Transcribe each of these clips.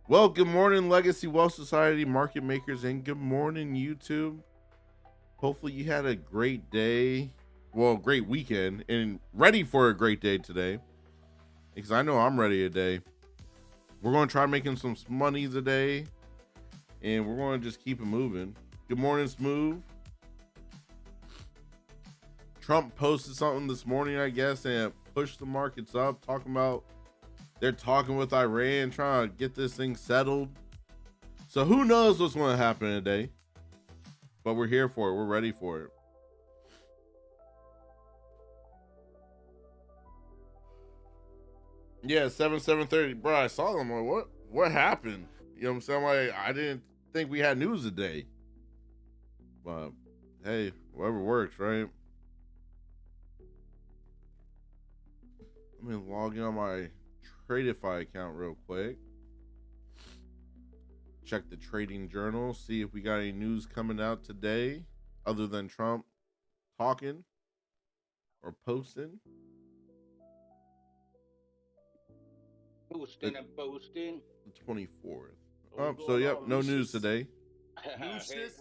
Well, good morning, Legacy Wealth Society market makers, and good morning, YouTube. Hopefully, you had a great day. Well, great weekend, and ready for a great day today. Because I know I'm ready today. We're going to try making some money today, and we're going to just keep it moving. Good morning, Smooth. Trump posted something this morning, I guess, and pushed the markets up, talking about they're talking with Iran, trying to get this thing settled. So who knows what's going to happen today? But we're here for it. We're ready for it. Yeah, 7:30. Bro, I saw them. I'm like, what happened? You know what I'm saying? Like, I didn't think we had news today. But hey, whatever works, right? Let me log in on my Tradify account real quick. Check the trading journal, see if we got any news coming out today other than Trump talking or posting. Posting and posting. The 24th. Oh, so yep, no news today. Lucius?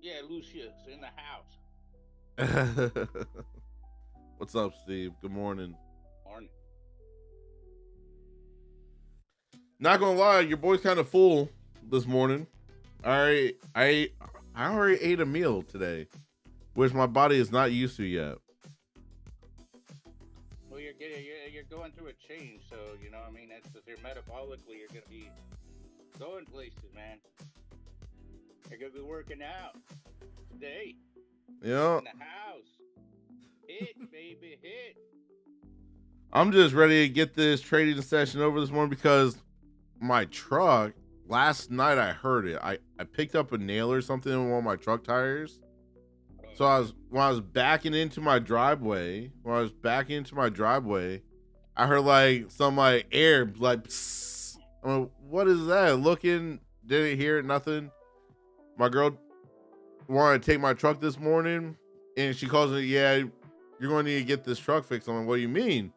Yeah, Lucius in the house. What's up, Steve? Good morning. Morning. Not gonna lie, your boy's kind of full this morning. I already ate a meal today, which my body is not used to yet. Well, you're going through a change, so you know. I mean, that's you're metabolically, you're gonna be going places, man. You're gonna be working out today. Yeah. In the house. Hit, baby, hit. I'm just ready to get this trading session over this morning because my truck, last night I heard it. I picked up a nail or something in one of my truck tires. So when I was backing into my driveway, I heard like some like air like psst. I'm like, what is that? Looking, didn't hear it, nothing. My girl wanted to take my truck this morning and she calls me, yeah, you're going to need to get this truck fixed. I'm like, what do you mean?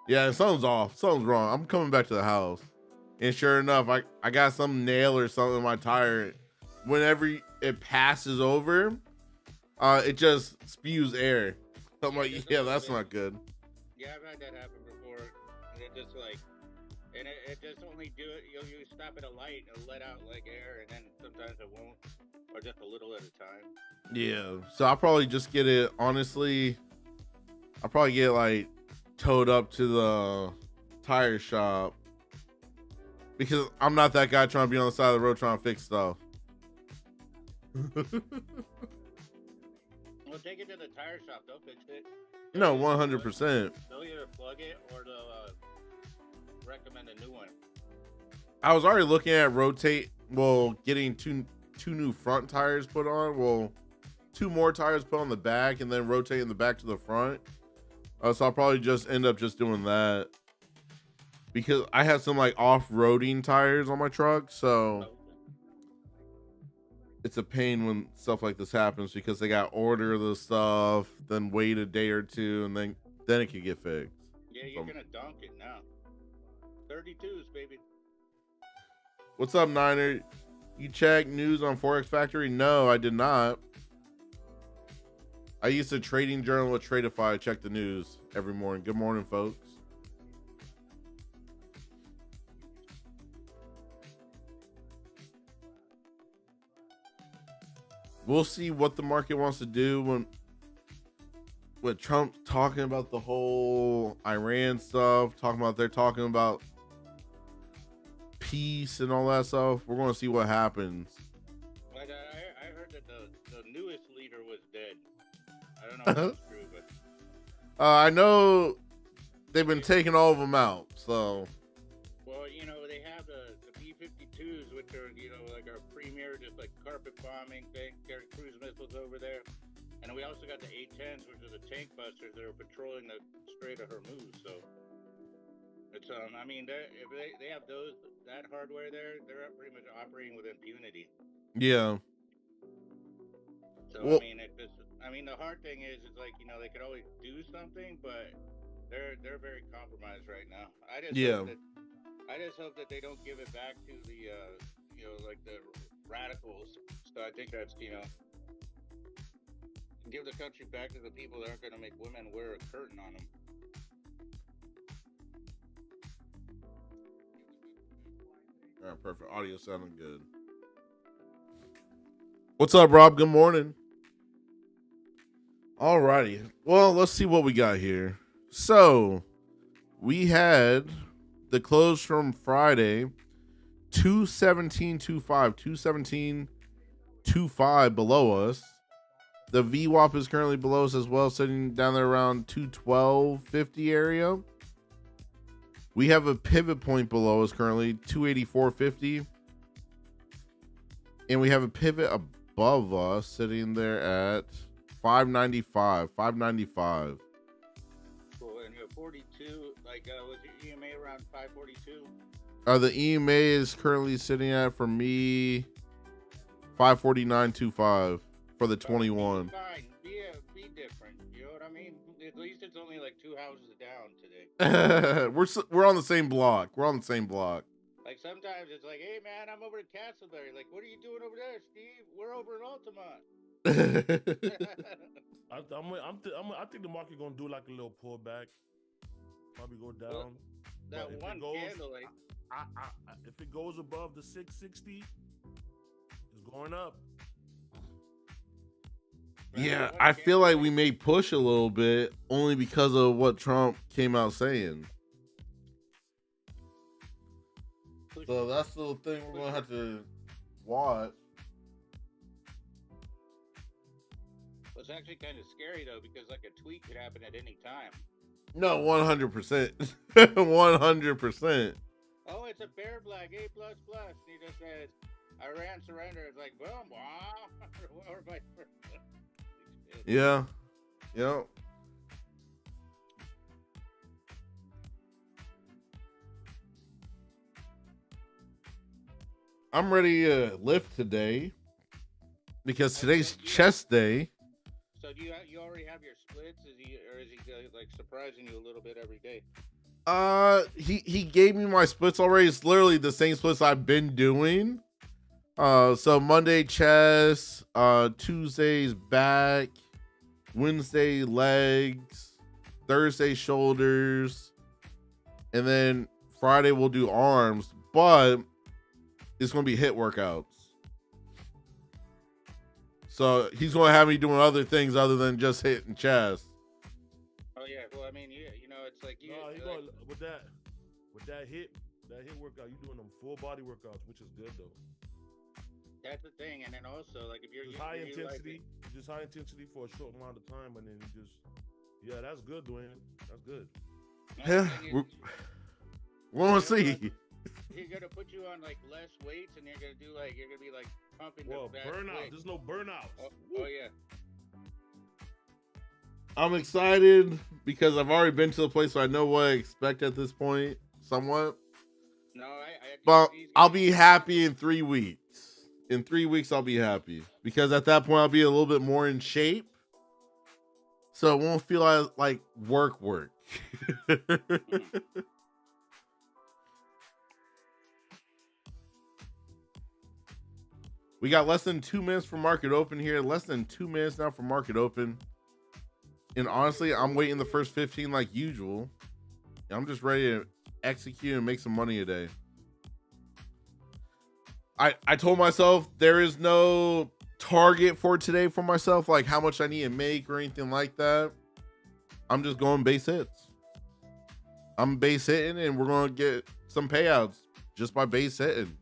Yeah, something's off. Something's wrong. I'm coming back to the house. And sure enough, I got some nail or something in my tire. Whenever it passes over, it just spews air. I'm like, yeah, that's not good. Yeah, I've had that happen before. And it just like, and it just only do it. You stop at a light, and it'll let out like air, and then sometimes it won't, or just a little at a time. Yeah, so I'll probably just get it. Honestly, I'll probably get like towed up to the tire shop because I'm not that guy trying to be on the side of the road trying to fix stuff. Well, take it to the tire shop. They'll fix it. No, 100%. They'll either plug it or they'll recommend a new one. I was already looking at getting two new front tires put on. Well, two more tires put on the back and then rotating the back to the front. So I'll probably just end up just doing that because I have some like off-roading tires on my truck, so it's a pain when stuff like this happens because they got order the stuff, then wait a day or two, and then it can get fixed. Yeah, you're gonna dunk it now. 32s, baby. What's up, Niner? You check news on Forex Factory? No, I did not. I used to trading journal with Tradify. Check the news every morning. Good morning, folks. We'll see what the market wants to do when Trump talking about the whole Iran stuff, they're talking about peace and all that stuff. We're going to see what happens. But I heard that the newest leader was dead. I don't know if that's true, but I know they've been taking all of them out. So, well, you know, they have the B-52s, which are, you know, like our premier, just like carpet bombing thing, carry cruise missiles over there. And we also got the A-10s, which are the tank busters that are patrolling the Strait of Hormuz. So it's I mean, if they have that hardware there, they're pretty much operating with impunity. yeah. So well, I mean, the hard thing is like, you know, they could always do something, but they're very compromised right now. I just hope that they don't give it back to the, like the radicals. So I think that's, give the country back to the people that aren't going to make women wear a curtain on them. All right, perfect. Audio sounding good. What's up, Rob? Good morning. All righty. Well, let's see what we got here. So, we had the close from Friday, 217.25, 217.25 below us. The VWAP is currently below us as well, sitting down there around 212.50 area. We have a pivot point below us currently, 284.50. And we have a pivot above us sitting there at 595, 595. Cool. And you're 42, was your EMA around 542? The EMA is currently sitting at, for me, 549.25 for the 21. Fine. Be different. You know what I mean? At least it's only like 2 houses down today. We're on the same block. We're on the same block. Like sometimes it's like, hey man, I'm over at Castleberry. Like, what are you doing over there, Steve? We're over in Altamont. I think the market gonna do like a little pullback, probably go down. That one candle, like, if it goes above the 660, it's going up. Yeah, I feel like we may push a little bit only because of what Trump came out saying. So that's the thing we're gonna have to watch. It's actually kind of scary though, because like a tweet could happen at any time. No, 100%, 100%. Oh, it's a bear flag, A++. And he just says, Iran surrender. It's like, boom, wow, or vice versa. Yeah. Yep. I'm ready to lift today because today's chest day. So do you already have your splits? Is he like surprising you a little bit every day? He gave me my splits already. It's literally the same splits I've been doing. So Monday chest, Tuesday's back, Wednesday legs, Thursday shoulders, and then Friday we'll do arms, but it's gonna be hit workouts. So he's gonna have me doing other things other than just hitting chest. Oh yeah, well I mean it's like with that hit workout, you're doing them full body workouts, which is good though. That's the thing, and then also like if you're just high intensity for a short amount of time, and then that's good, Duane. That's good. Yeah, we're gonna see. He's gonna put you on like less weights, and you're gonna be like pumping. Well, burnout. Weight. There's no burnout. Oh yeah. I'm excited because I've already been to the place, so I know what I expect at this point, somewhat. No, but I'll be happy in 3 weeks. In 3 weeks, I'll be happy because at that point, I'll be a little bit more in shape, so it won't feel like work. We got less than 2 minutes for market open here. Less than 2 minutes now for market open. And honestly, I'm waiting the first 15 like usual. I'm just ready to execute and make some money today. I told myself there is no target for today for myself, like how much I need to make or anything like that. I'm just going base hits. I'm base hitting and we're going to get some payouts just by base hitting.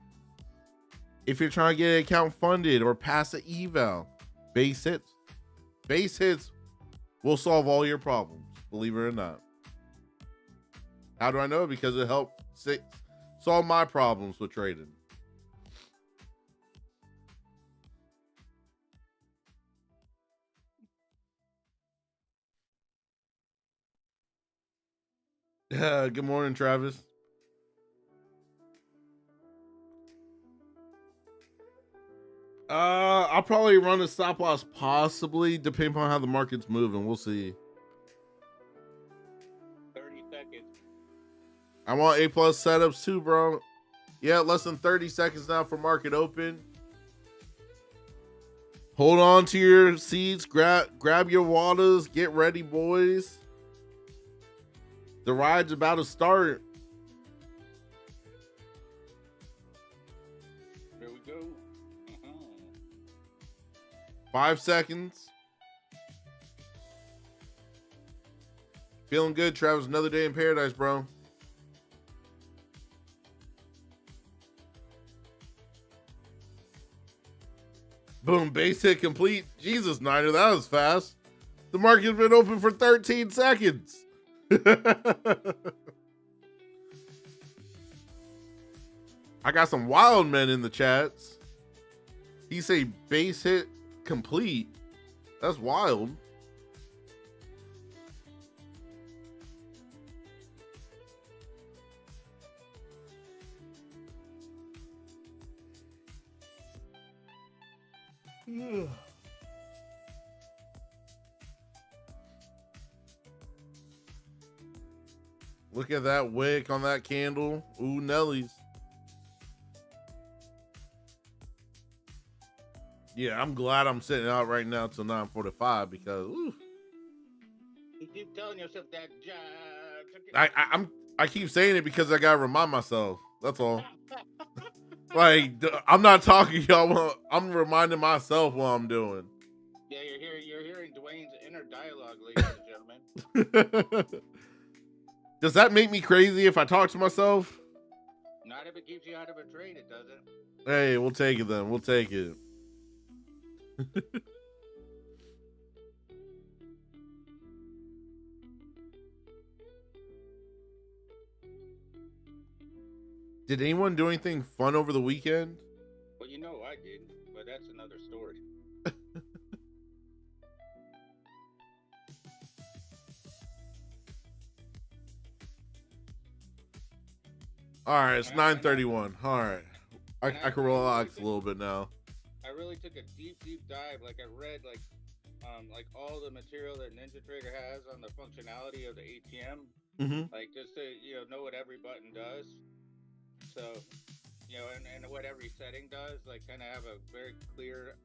If you're trying to get an account funded or pass an eval, base hits. Base hits will solve all your problems, believe it or not. How do I know? Because it helped solve my problems with trading. Good morning, Travis. I'll probably run a stop loss, possibly, depending on how the market's moving. We'll see. 30 seconds. I want A+ setups too, bro. Yeah, less than 30 seconds now for market open. Hold on to your seats. Grab your waters. Get ready, boys. The ride's about to start. There we go. 5 seconds. Feeling good, Travis. Another day in paradise, bro. Boom, base hit complete. Jesus, Niner, that was fast. The market's been open for 13 seconds. I got some wild men in the chats. He say base hit complete. That's wild. Look at that wick on that candle. Ooh, Nelly's. Yeah, I'm glad I'm sitting out right now till 9:45 because ooh. You keep telling yourself that I keep saying it because I gotta remind myself. That's all. Like, I'm not talking y'all. I'm reminding myself what I'm doing. Yeah, you're hearing Duane's inner dialogue, ladies and gentlemen. Does that make me crazy if I talk to myself? Not if it keeps you out of a trade, it doesn't. Hey, we'll take it then. We'll take it. Did anyone do anything fun over the weekend? Well, you know I did, but that's another story. All right, it's 9:31. All right, I can relax a little bit now. I really took a deep dive. Like I read like all the material that NinjaTrader has on the functionality of the ATM. Mm-hmm. Like just to know what every button does. So and what every setting does. Like kind of have a very clear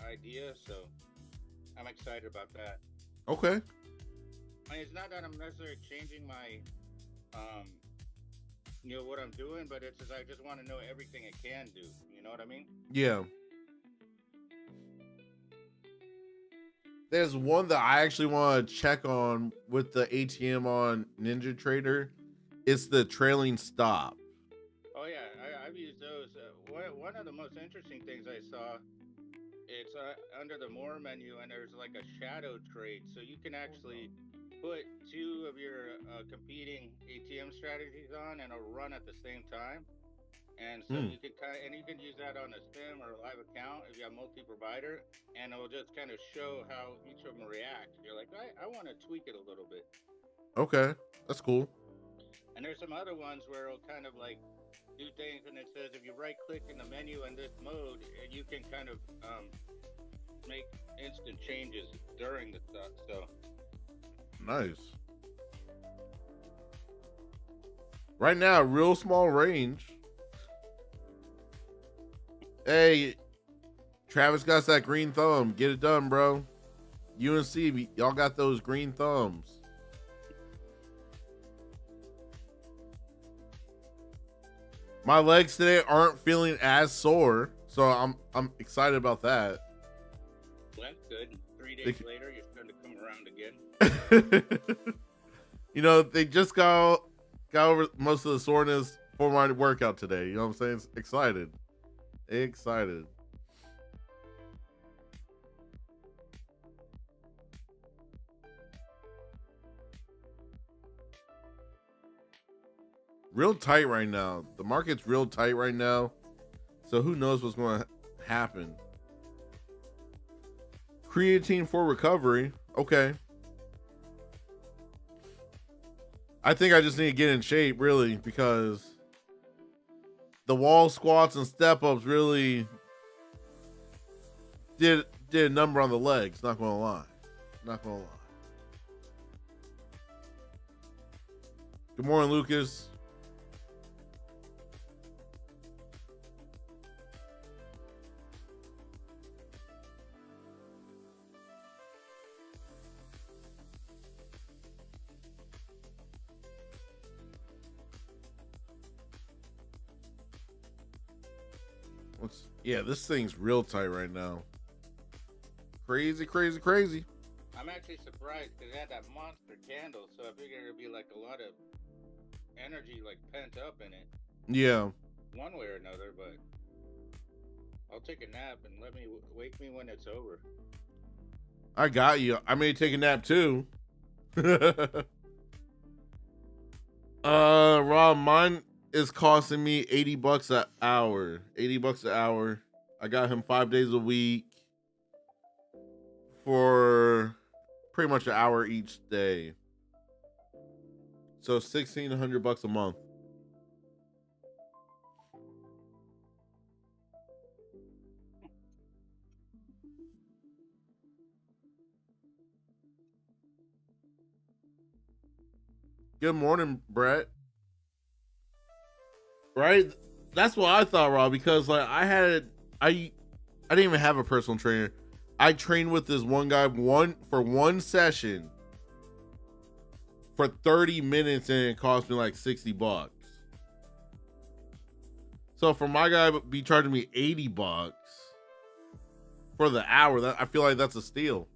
idea. So I'm excited about that. Okay. I mean, it's not that I'm necessarily changing my what I'm doing, but it's just I just want to know everything it can do. You know what I mean? Yeah. There's one that I actually want to check on with the ATM on NinjaTrader. It's the trailing stop. Oh yeah, I've used those. One of the most interesting things I saw, it's under the more menu, and there's like a shadow trade, so you can actually put two of your competing ATM strategies on, and it'll run at the same time. And so you can use that on a sim or a live account if you have multi-provider, and it'll just kind of show how each of them react. You're like, I want to tweak it a little bit. Okay, that's cool. And there's some other ones where it'll kind of like do things, and it says if you right-click in the menu in this mode, you can kind of make instant changes during the stuff. So nice. Right now, real small range. Hey, Travis got that green thumb. Get it done, bro. UNC, y'all got those green thumbs. My legs today aren't feeling as sore, so I'm excited about that. Well, that's good. 3 days later, you're starting to come around again. They just got over most of the soreness for my workout today. You know what I'm saying? Excited. Real tight right now. The market's real tight right now. So who knows what's going to happen. Creatine for recovery. Okay. I think I just need to get in shape, really, because the wall squats and step ups really did a number on the legs. Not gonna lie. Good morning, Lucas. Yeah, this thing's real tight right now. Crazy, crazy, crazy. I'm actually surprised because it had that monster candle, so I figured it'd be like a lot of energy like pent up in it. Yeah. One way or another, but I'll take a nap and wake me when it's over. I got you. I may take a nap too. Rob, mine is costing me $80 an hour. $80 an hour. I got him 5 days a week for pretty much an hour each day. So $1,600 a month. Good morning, Brett. Right? That's what I thought, Rob, because like I didn't even have a personal trainer. I trained with this one guy for one session for 30 minutes and it cost me like $60. So for my guy to be charging me $80 for the hour, I feel like that's a steal.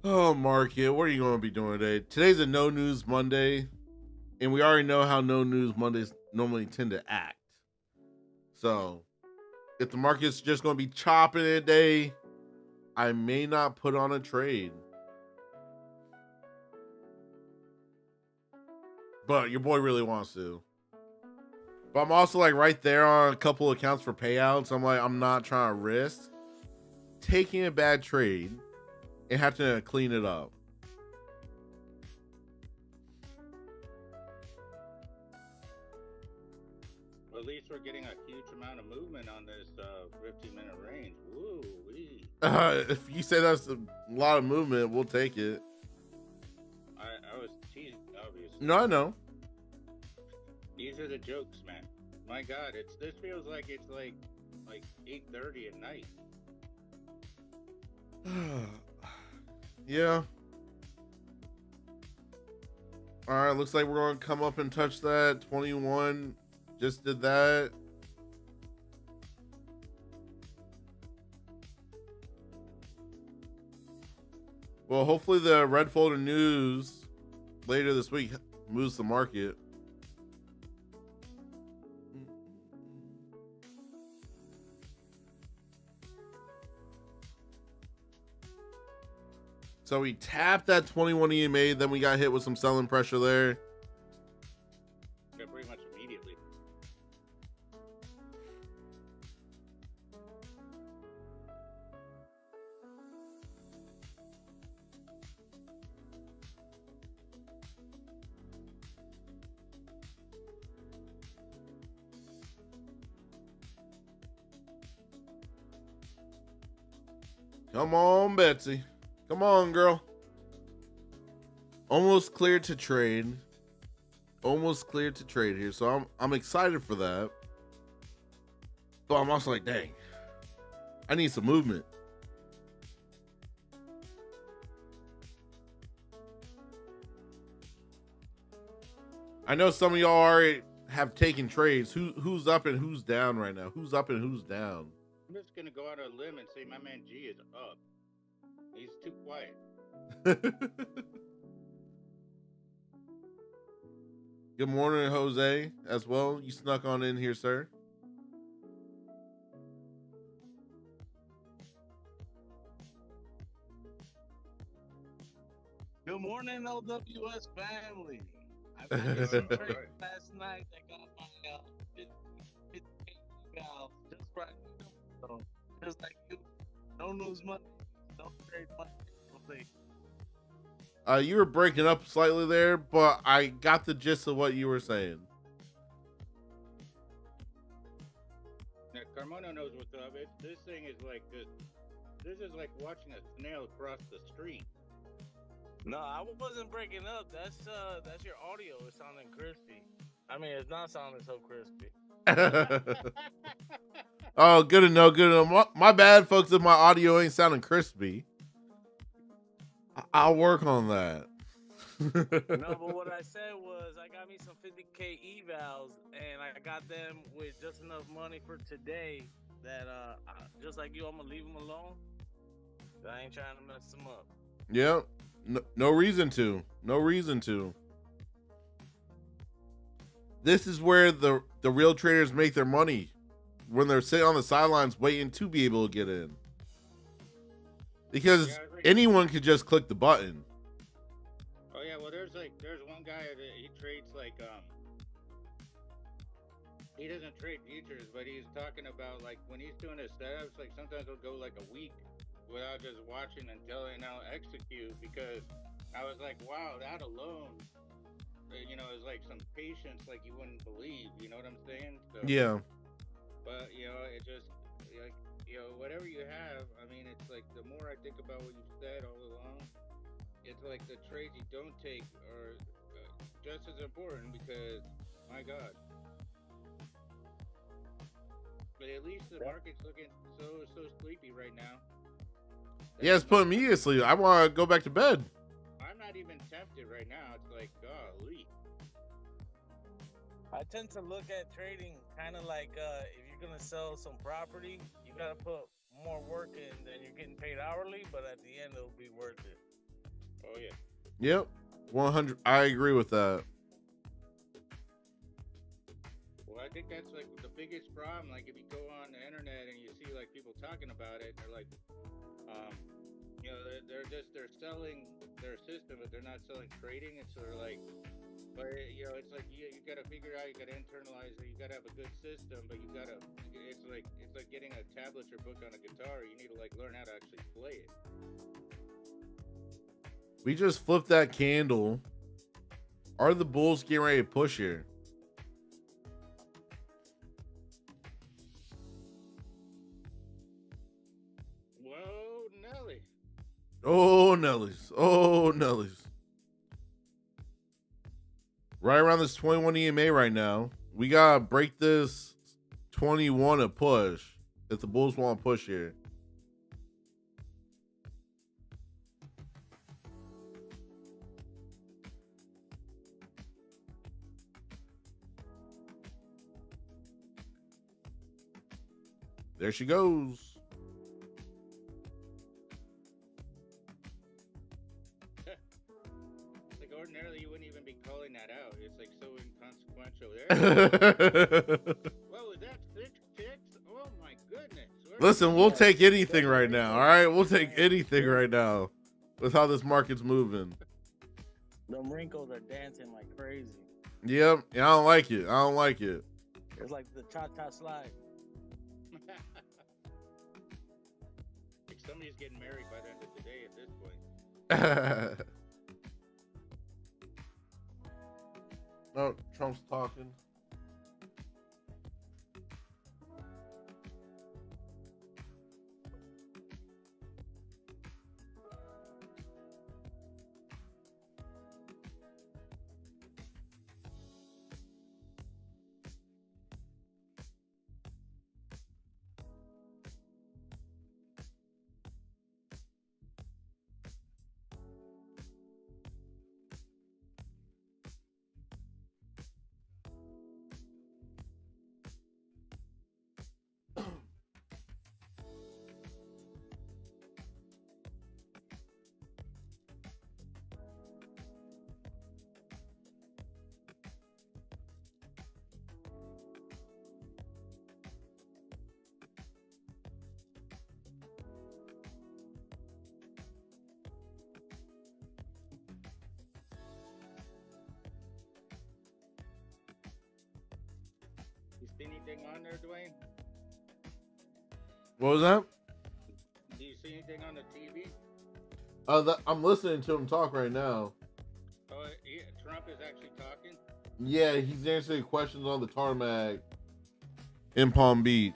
Oh, market, what are you going to be doing today? Today's a no news Monday, and we already know how no news Mondays normally tend to act. So, if the market's just going to be chopping today, I may not put on a trade. But your boy really wants to. But I'm also like right there on a couple accounts for payouts. I'm like, I'm not trying to risk taking a bad trade and have to clean it up. Well, at least we're getting a huge amount of movement on this 15-minute range. Woo-wee. If you say that's a lot of movement, we'll take it. I was teased, obviously. No, I know. These are the jokes, man. My God, this feels like it's like 8:30 at night. Yeah. All right, looks like we're going to come up and touch that. 21 just did that. Well, hopefully the red folder news later this week moves the market. So we tapped that 21 EMA, then we got hit with some selling pressure there. Yeah, pretty much immediately. Come on, Betsy. Come on, girl. Almost cleared to trade. Almost cleared to trade here. So I'm excited for that. But I'm also like, dang. I need some movement. I know some of y'all already have taken trades. Who's up and who's down right now? Who's up and who's down? I'm just gonna go out on a limb and say my man G is up. He's too quiet. Good morning, Jose, as well. You snuck on in here, sir. Good morning, LWS family. I played some trade last night. I got my 50 just right now. So, just like you, no news Monday, no trade Monday. You were breaking up slightly there, but I got the gist of what you were saying. Now, Carmona knows what's up. This thing is like this. This is like watching a snail cross the street. No, I wasn't breaking up. That's your audio is sounding crispy. I mean, it's not sounding so crispy. Oh, good to know. Good to know. My bad, folks. If my audio ain't sounding crispy, I'll work on that. No, but what I said was I got me some 50K evals, and I got them with just enough money for today that just like you, I'm gonna leave them alone. I ain't trying to mess them up. Yep. No reason to. No reason to. This is where the real traders make their money, when they're sitting on the sidelines waiting to be able to get in. Because anyone could just click the button. Oh yeah, well there's one guy that he trades he doesn't trade futures, but he's talking about like when he's doing his setups, like sometimes he'll go like a week without just watching until they now execute, because I was like, wow, that alone, is like some patience like you wouldn't believe, you know what I'm saying? So, Yeah. but it just like whatever you have, I mean, it's like the more I think about what you've said all along, it's like the trades you don't take are just as important, because my God. But at least the market's looking so sleepy right now. Yeah, it's putting me asleep. I want to go back to bed. I'm not even tempted right now. It's like, golly. I tend to look at trading kind of like if you're gonna sell some property, you gotta put more work in than you're getting paid hourly, but at the end it'll be worth it. Oh yeah. Yep. 100. I agree with that. Well, I think that's like the biggest problem. Like if you go on the internet and you see like people talking about it, and they're like, they're selling their system, but they're not selling trading, and so they're like, but it's like you gotta figure out, you gotta internalize it, you gotta have a good system, but it's like getting a tablet or book on a guitar. You need to like learn how to actually play it. We just flipped that candle. Are the bulls getting ready to push here? Whoa, Nelly. Oh, Nellies. Oh, Nellies. Right around this 21 EMA right now. We got to break this 21 to push if the bulls want to push here. There she goes. Like ordinarily you wouldn't even be calling that out. It's like so inconsequential. Whoa, is that 6 ticks? Oh my goodness. Listen, we'll take anything right now. All right, we'll take anything right now with how this market's moving. Them wrinkles are dancing like crazy. Yep. Yeah, I don't like it. I don't like it. It's like the cha-cha slide. Like somebody's getting married by the end of the day at this point. Oh, Trump's talking. You see anything on there, Duane? What was that? Do you see anything on the TV? I'm listening to him talk right now. Oh, yeah, Trump is actually talking? Yeah, he's answering questions on the tarmac in Palm Beach.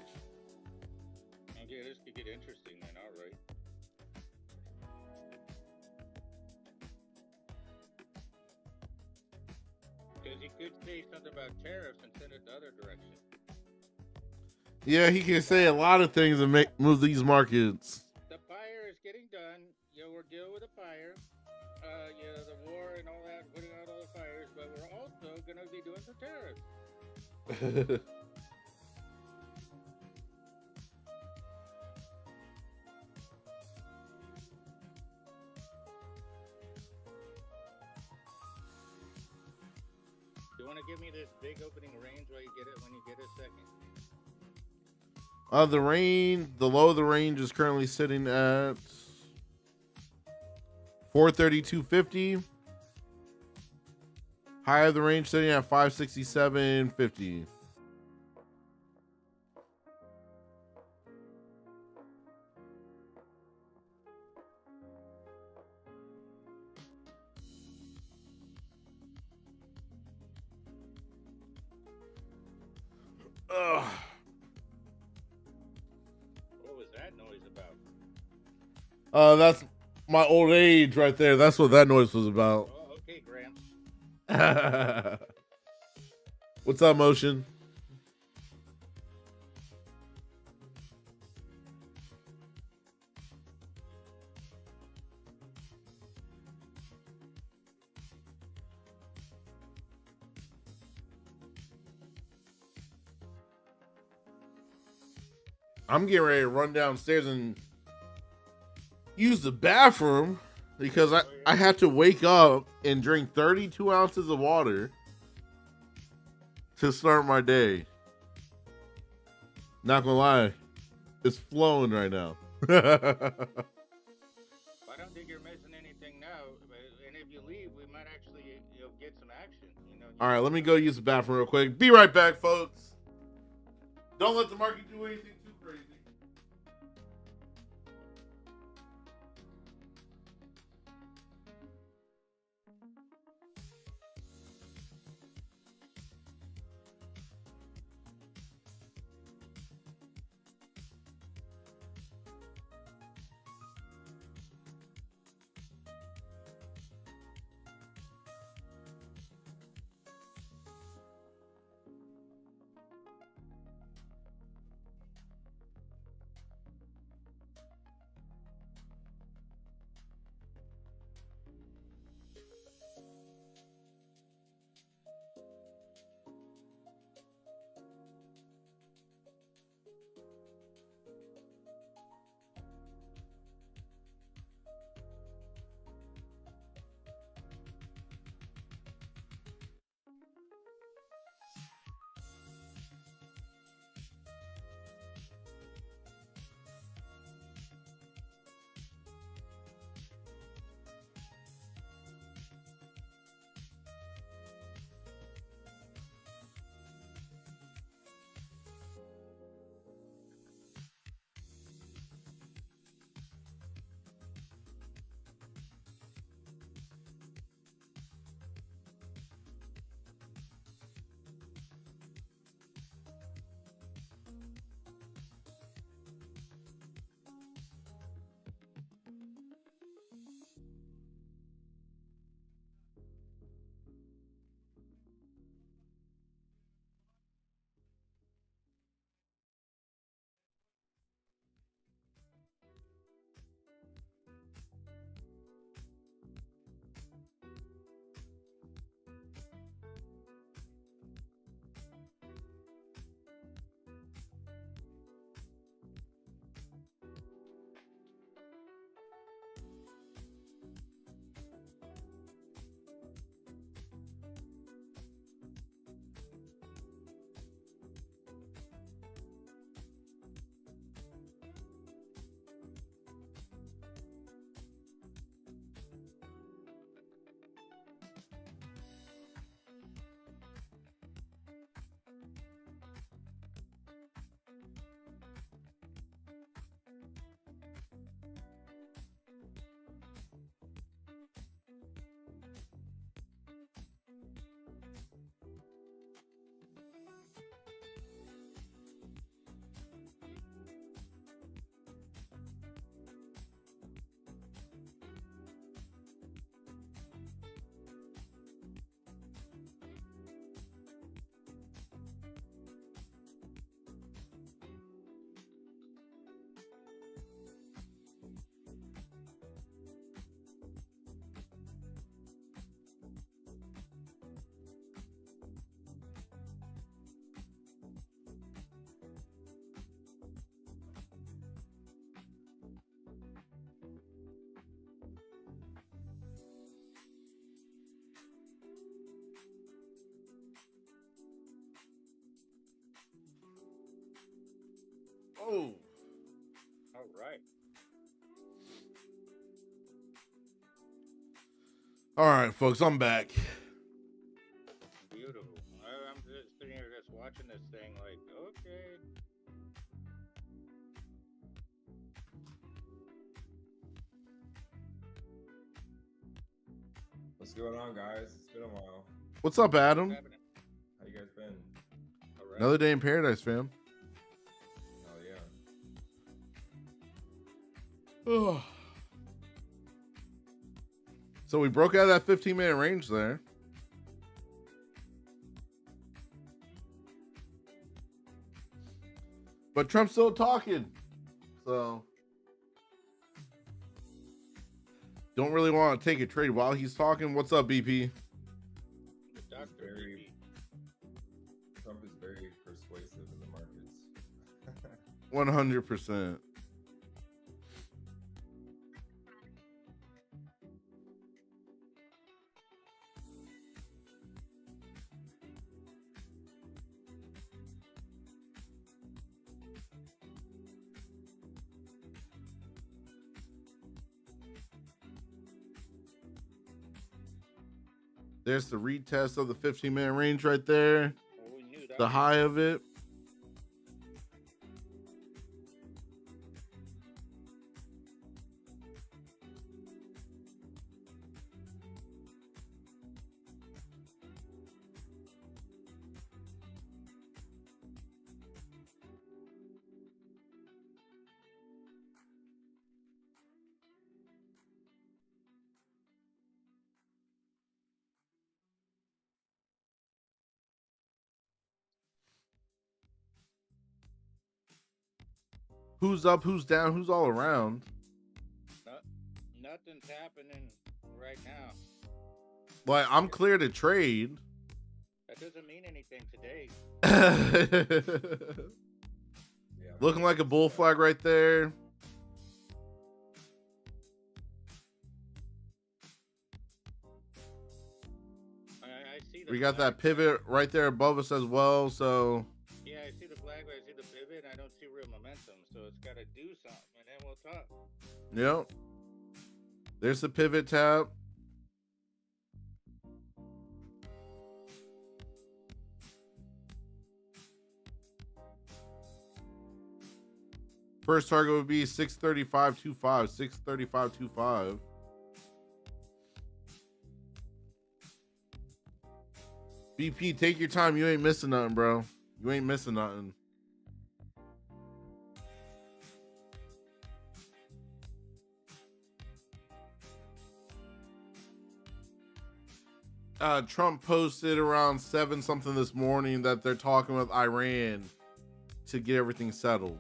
Okay, this could get interesting then, all right. Because he could say something about tariffs and send it the other direction. Yeah, he can say a lot of things and move these markets. The fire is getting done. We're dealing with the fire. The war and all that, putting out all the fires, but we're also going to be doing some terrorists. You want to give me this big opening range while you get it when you get a second? The low of the range is currently sitting at 432.50. High of the range sitting at 567.50. Ugh. What was that noise about? That's my old age right there. That's what that noise was about. Oh, okay, Gramps. What's up, Motion? I'm getting ready to run downstairs and use the bathroom because I had to wake up and drink 32 ounces of water to start my day. Not gonna lie, it's flowing right now. I don't think you're missing anything now, and if you leave, we might actually get some action. All right, let me go use the bathroom real quick. Be right back, folks. Don't let the market do anything too crazy. Oh. All right. All right, folks, I'm back. Beautiful. I'm just sitting here just watching this thing like, okay. What's going on, guys? It's been a while. What's up, Adam? What's happening? How you guys been? All right. Another day in paradise, fam. Oh yeah. Ugh. So we broke out of that 15-minute range there. But Trump's still talking. So don't really want to take a trade while he's talking. What's up, BP? The doctor. Very- Trump is very persuasive in the markets. 100%. There's the retest of the 15-minute range right there. Well, we knew that. The high of it. Who's up, who's down, who's all around. Nothing's happening right now. Like, I'm clear to trade. That doesn't mean anything today. Yeah. Looking like a bull flag right there. I see the We got that flag. pivot right there above us as well. So, Yeah, I see the flag, but I see the pivot, and I don't see real momentum. So it's got to do something, and then we'll talk. yep. There's the pivot tab. First target would be 635.25. 635.25. BP, take your time. You ain't missing nothing, bro. You ain't missing nothing. Trump posted around 7 something this morning that they're talking with Iran to get everything settled.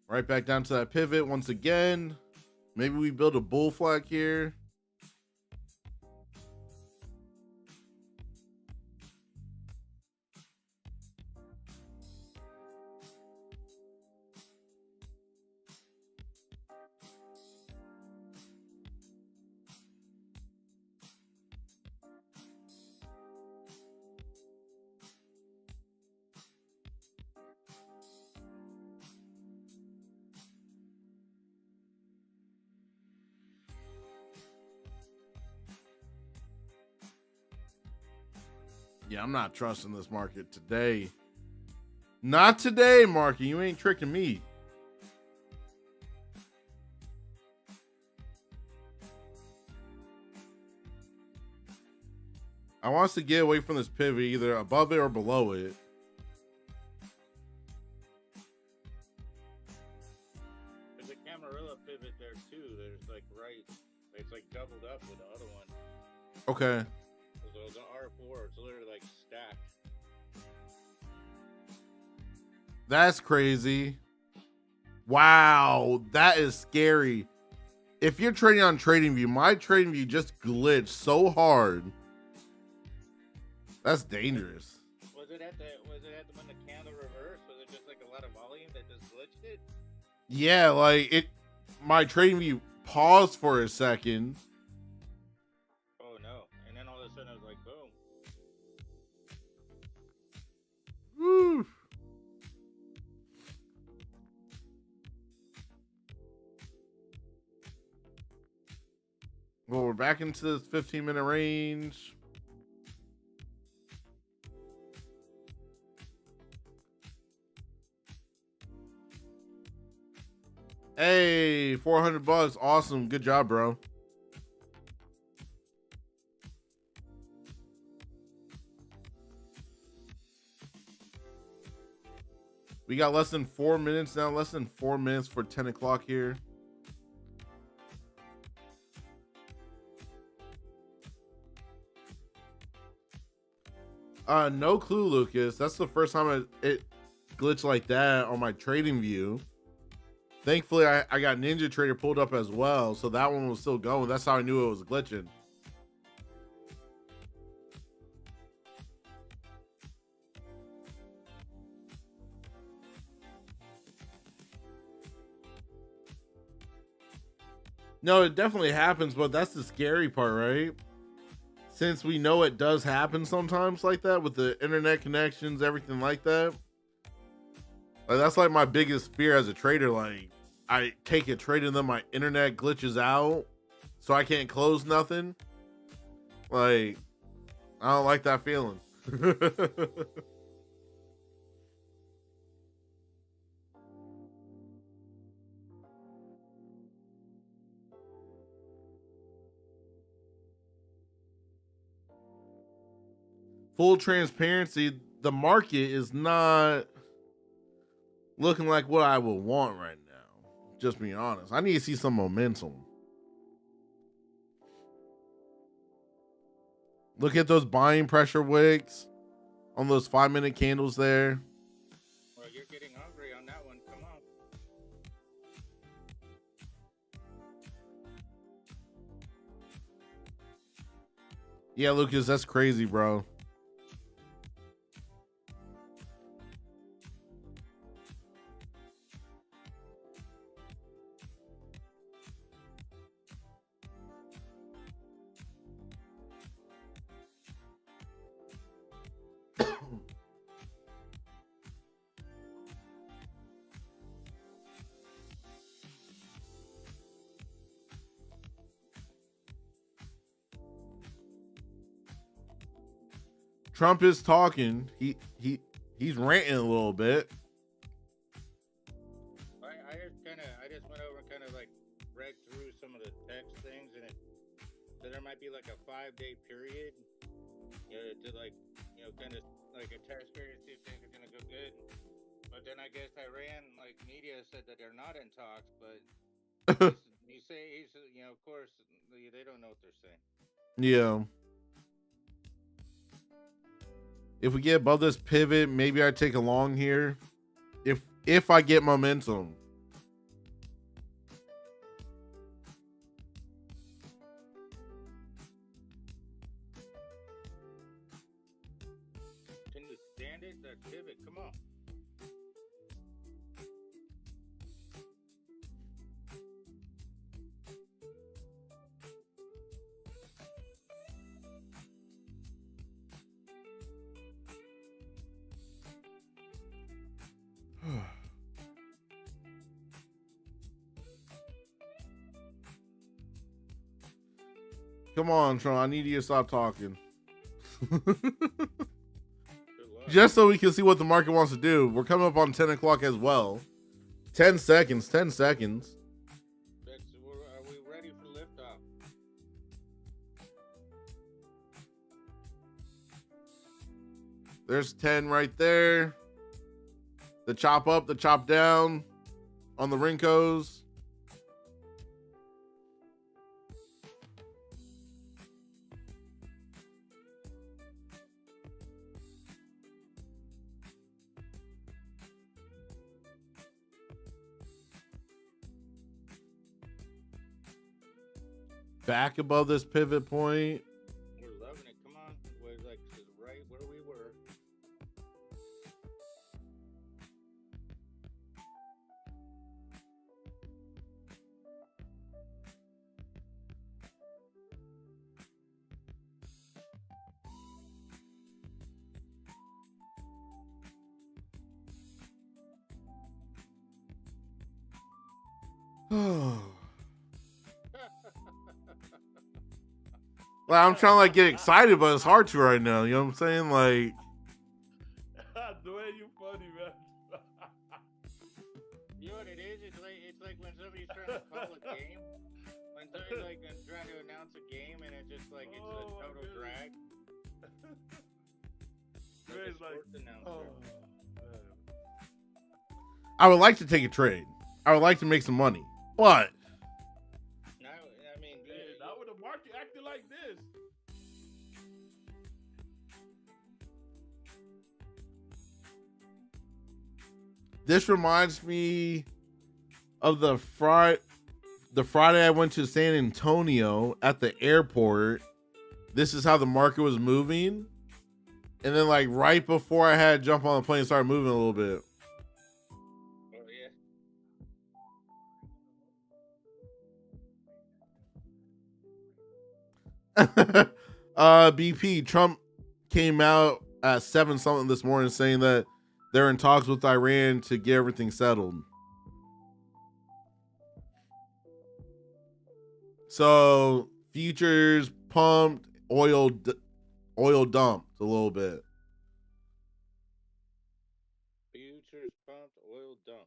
Right back down to that pivot once again. Maybe we build a bull flag here. Yeah, I'm not trusting this market today. Not today, Marky. You ain't tricking me. I want us to get away from this pivot, either above it or below it. There's a Camarilla pivot there too. There's like right, it's like doubled up with the other one. Okay. Those are R4. It's literally like stacked. That's crazy. Wow, that is scary. If you're trading on TradingView, my TradingView just glitched so hard. That's dangerous. Was it at the when the candle reversed? Was it just like a lot of volume that just glitched it? Yeah, like my TradingView paused for a second. Oh no! And then all of a sudden it was like boom. Woo. Well, we're back into this 15-minute range. Hey, $400. Awesome. Good job, bro. We got less than 4 minutes now. Less than 4 minutes for 10 o'clock here. No clue, Lucas. That's the first time it glitched like that on my TradingView. Thankfully, I got Ninja Trader pulled up as well, so that one was still going. That's how I knew it was glitching. No, it definitely happens, but that's the scary part, right? Since we know it does happen sometimes like that with the internet connections, everything like that. Like, that's like my biggest fear as a trader. Like, I take a trade and then my internet glitches out, so I can't close nothing. Like, I don't like that feeling. Full transparency, the market is not looking like what I would want right now. Just being honest. I need to see some momentum. Look at those buying pressure wicks on those 5-minute candles there. Well, you're getting hungry on that one. Come on. Yeah, Lucas, that's crazy, bro. Trump is talking. He's ranting a little bit. I just went over and kind of like read through some of the text things, and so there might be like a 5-day period, to like, kind of like a test period, see if things are gonna go good. But then I guess Iran, like media, said that they're not in talks, but he's of course they don't know what they're saying. Yeah. If we get above this pivot, maybe I take a long here. If I get momentum. Can you stand it? That pivot, come on. Come on, Tron. I need you to stop talking. Just so we can see what the market wants to do. We're coming up on 10 o'clock as well. 10 seconds. 10 seconds. Are we ready for liftoff? There's 10 right there. The chop up, the chop down on the Rincos. back above this pivot point. We're loving it. Come on. We're like right where we were. Well, I'm trying to like get excited, but it's hard to right now. You know what I'm saying? Like, Duane, you funny, man. You know what it is? It's like when somebody's trying to call a game. When somebody's like trying to announce a game and it's just like it's a total drag. Duane's like, announcer. I would like to take a trade. I would like to make some money, but No, I mean, not with the market acting like this. this reminds me of the Friday I went to San Antonio at the airport. This is how the market was moving. And then like right before I had to jump on the plane, it started moving a little bit. oh yeah. BP, Trump came out at 7 something this morning saying that they're in talks with Iran to get everything settled. So futures pumped, oil dumped a little bit. Futures pumped, oil dumped.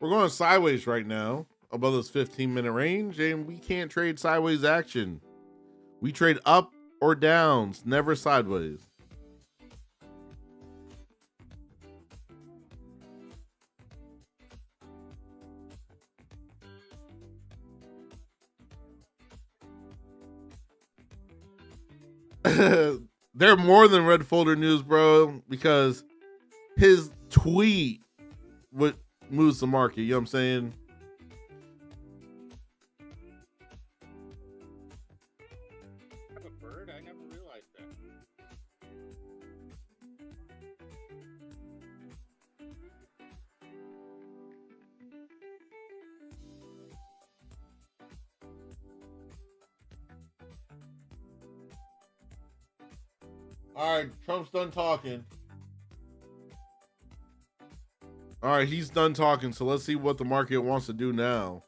We're going sideways right now above this 15-minute range, and we can't trade sideways action. We trade up or downs, never sideways. They're more than red folder news, bro, because his tweet would moves the market. You know what I'm saying? Have a bird? I never realized that. All right, Trump's done talking. All right, he's done talking, so let's see what the market wants to do now.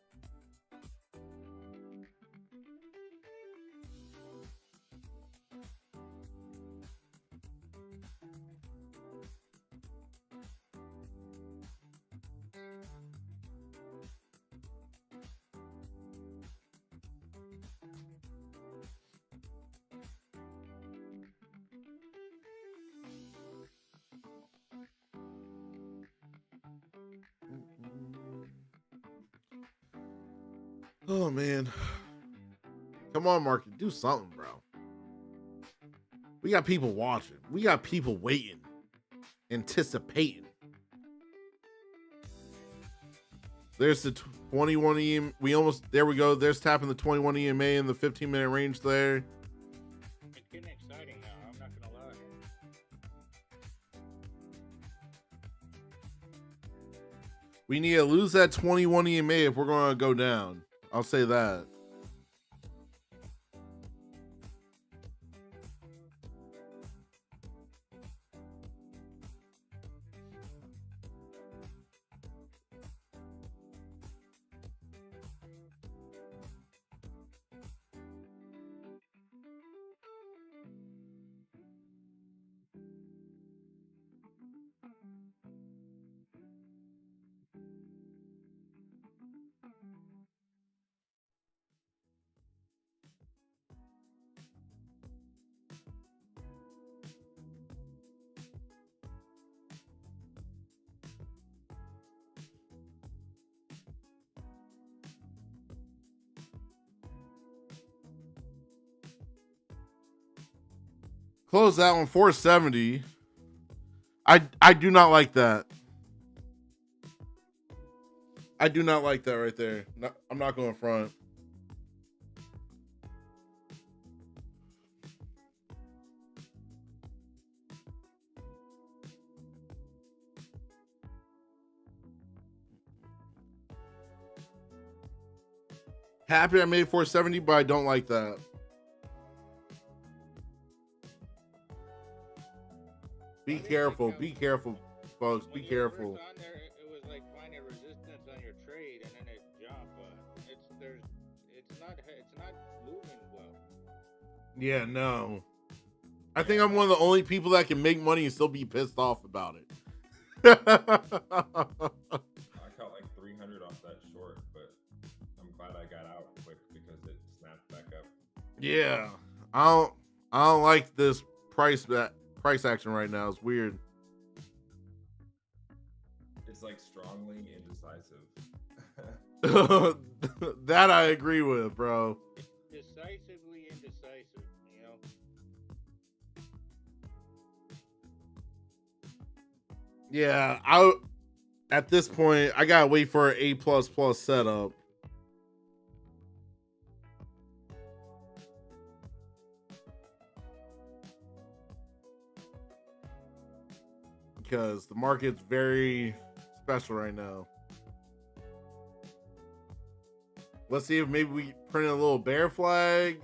Oh, man. Come on, market. Do something, bro. We got people watching. We got people waiting. Anticipating. There's the 21 EMA. There we go. There's tapping the 21 EMA in the 15-minute range there. It's getting exciting now. I'm not going to lie. We need to lose that 21 EMA if we're going to go down. I'll say that. Close that one 470. I do not like that. I do not like that right there. No, I'm not going front. Happy I made 470, but I don't like that. Be careful, folks. Be careful. On there, it was like finding resistance on your trade, and then it jumped. But it's not moving well. Yeah, no. I think I'm one of the only people that can make money and still be pissed off about it. I caught like 300 off that short, but I'm glad I got out quick because it snapped back up. Yeah, I don't like this price action right now. It's weird. It's like strongly indecisive. That I agree with, bro. Decisively indecisive, you know. Yeah, at this point I gotta wait for an A++ setup. Because the market's very special right now. Let's see if maybe we print a little bear flag.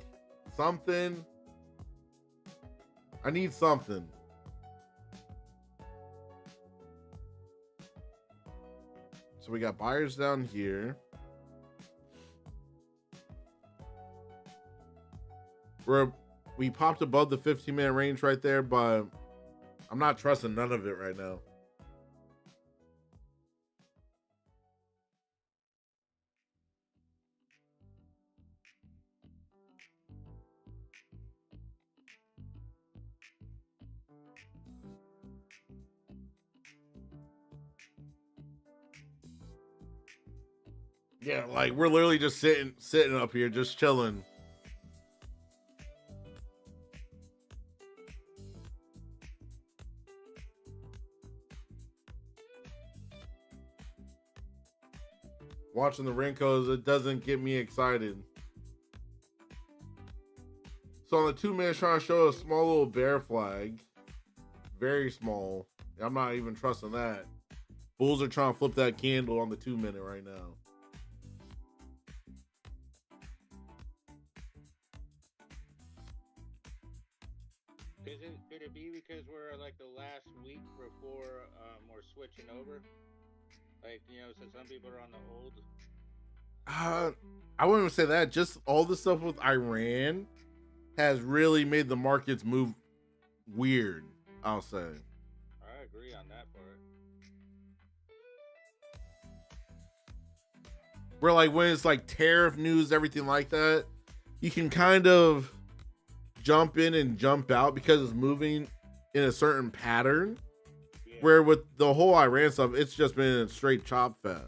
Something. I need something. So we got buyers down here. We popped above the 15-minute range right there, but I'm not trusting none of it right now. Yeah, like we're literally just sitting up here, just chilling. Watching the Rinkos, it doesn't get me excited. So on the 2 minutes, trying to show a small little bear flag. Very small. I'm not even trusting that. Bulls are trying to flip that candle on the 2 minute right now. Could it be because we're like the last week before we're switching over? Like, you know, so some people are on the old. I wouldn't even say that. Just all the stuff with Iran has really made the markets move weird, I'll say. I agree on that part. Where like when it's like tariff news, everything like that, you can kind of jump in and jump out because it's moving in a certain pattern. Yeah. Where with the whole Iran stuff, it's just been a straight chop fest.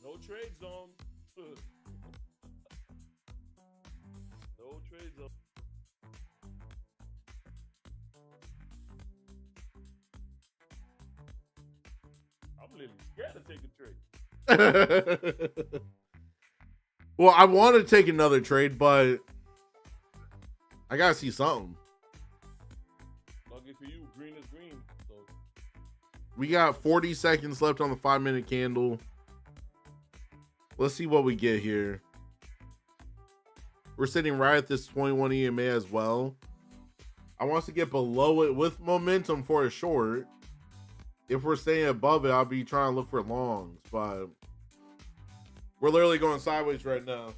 No trade zone. No trade zone. I'm literally scared to take a trade. Well, I want to take another trade, but I gotta see something. Lucky for you, green is green. So. We got 40 seconds left on the 5 minute candle. Let's see what we get here. We're sitting right at this 21 EMA as well. I want us to get below it with momentum for a short. If we're staying above it, I'll be trying to look for longs, but we're literally going sideways right now.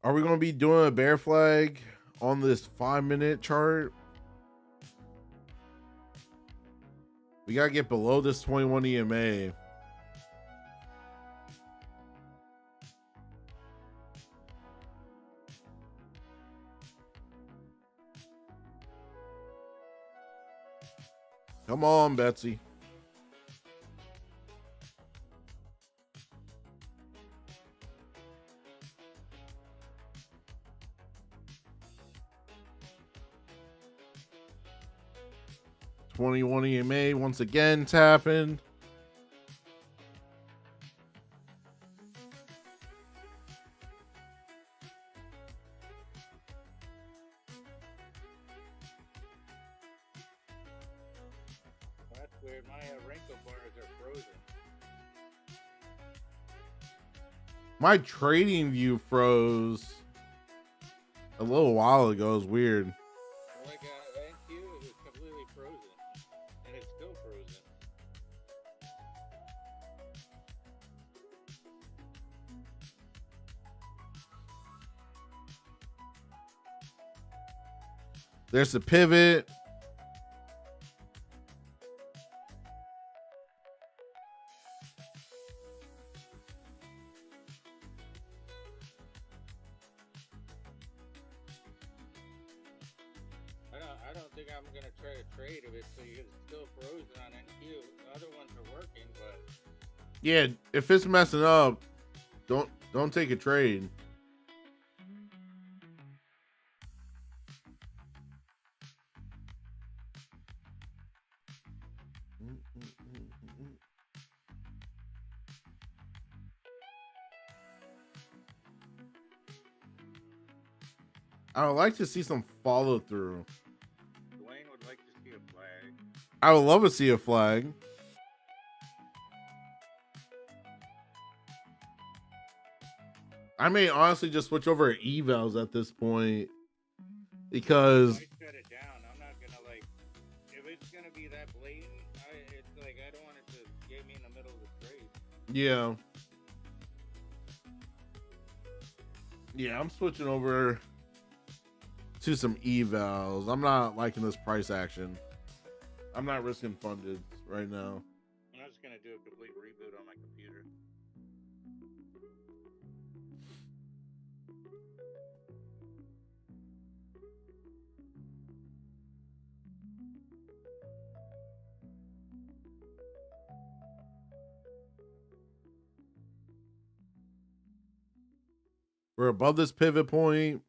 Are we going to be doing a bear flag on this 5-minute chart? We got to get below this 21 EMA. Come on, Betsy. $21 EMA once again tapping. That's weird. My wrinkle bars are frozen. My trading view froze a little while ago. It was weird. Like NQ is completely frozen, and it's still frozen. There's a pivot. I don't think I'm gonna try to trade if it's still frozen on NQ. The other ones are working, but Yeah, if it's messing up, don't take a trade. I would like to see some follow through. Duane would like to see a flag. I would love to see a flag. I may honestly just switch over to evals at this point because I shut it down. I'm not gonna if it's gonna be that blatant. It's like I don't want it to get me in the middle of the trade. yeah, I'm switching over to some evals. I'm not liking this price action. I'm not risking funded right now. I'm just gonna do a complete reboot on my computer. We're above this pivot point,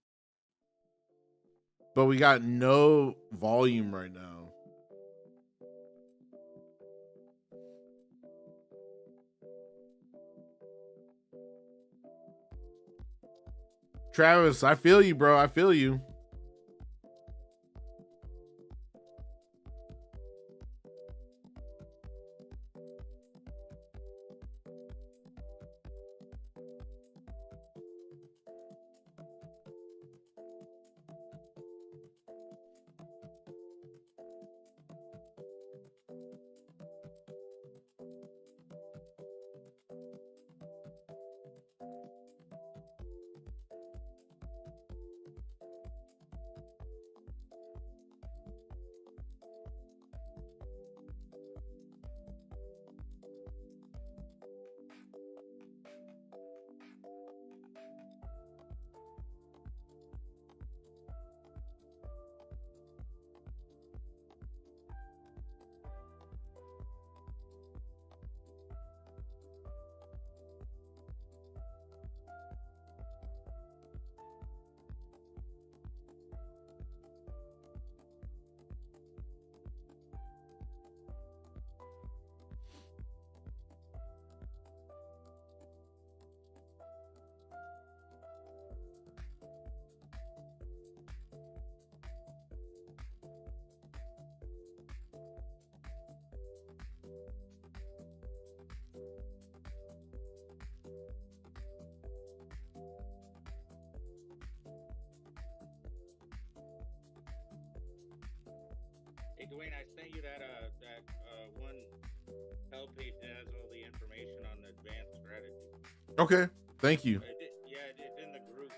but we got no volume right now. Travis, I feel you, bro. I feel you. Hey Duane, I sent you that one help page that has all the information on the advanced strategy. Okay, thank you. Yeah, it's in the group.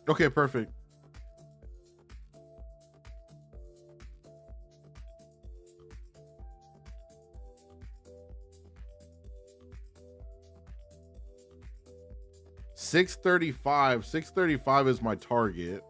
Okay, perfect. $635. 635 is my target.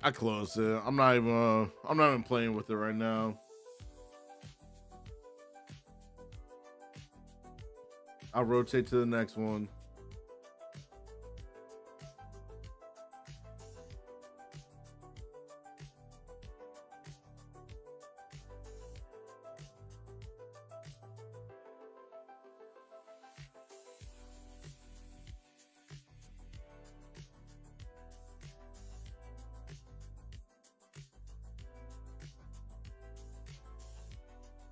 I closed it. I'm not even playing with it right now. I'll rotate to the next one.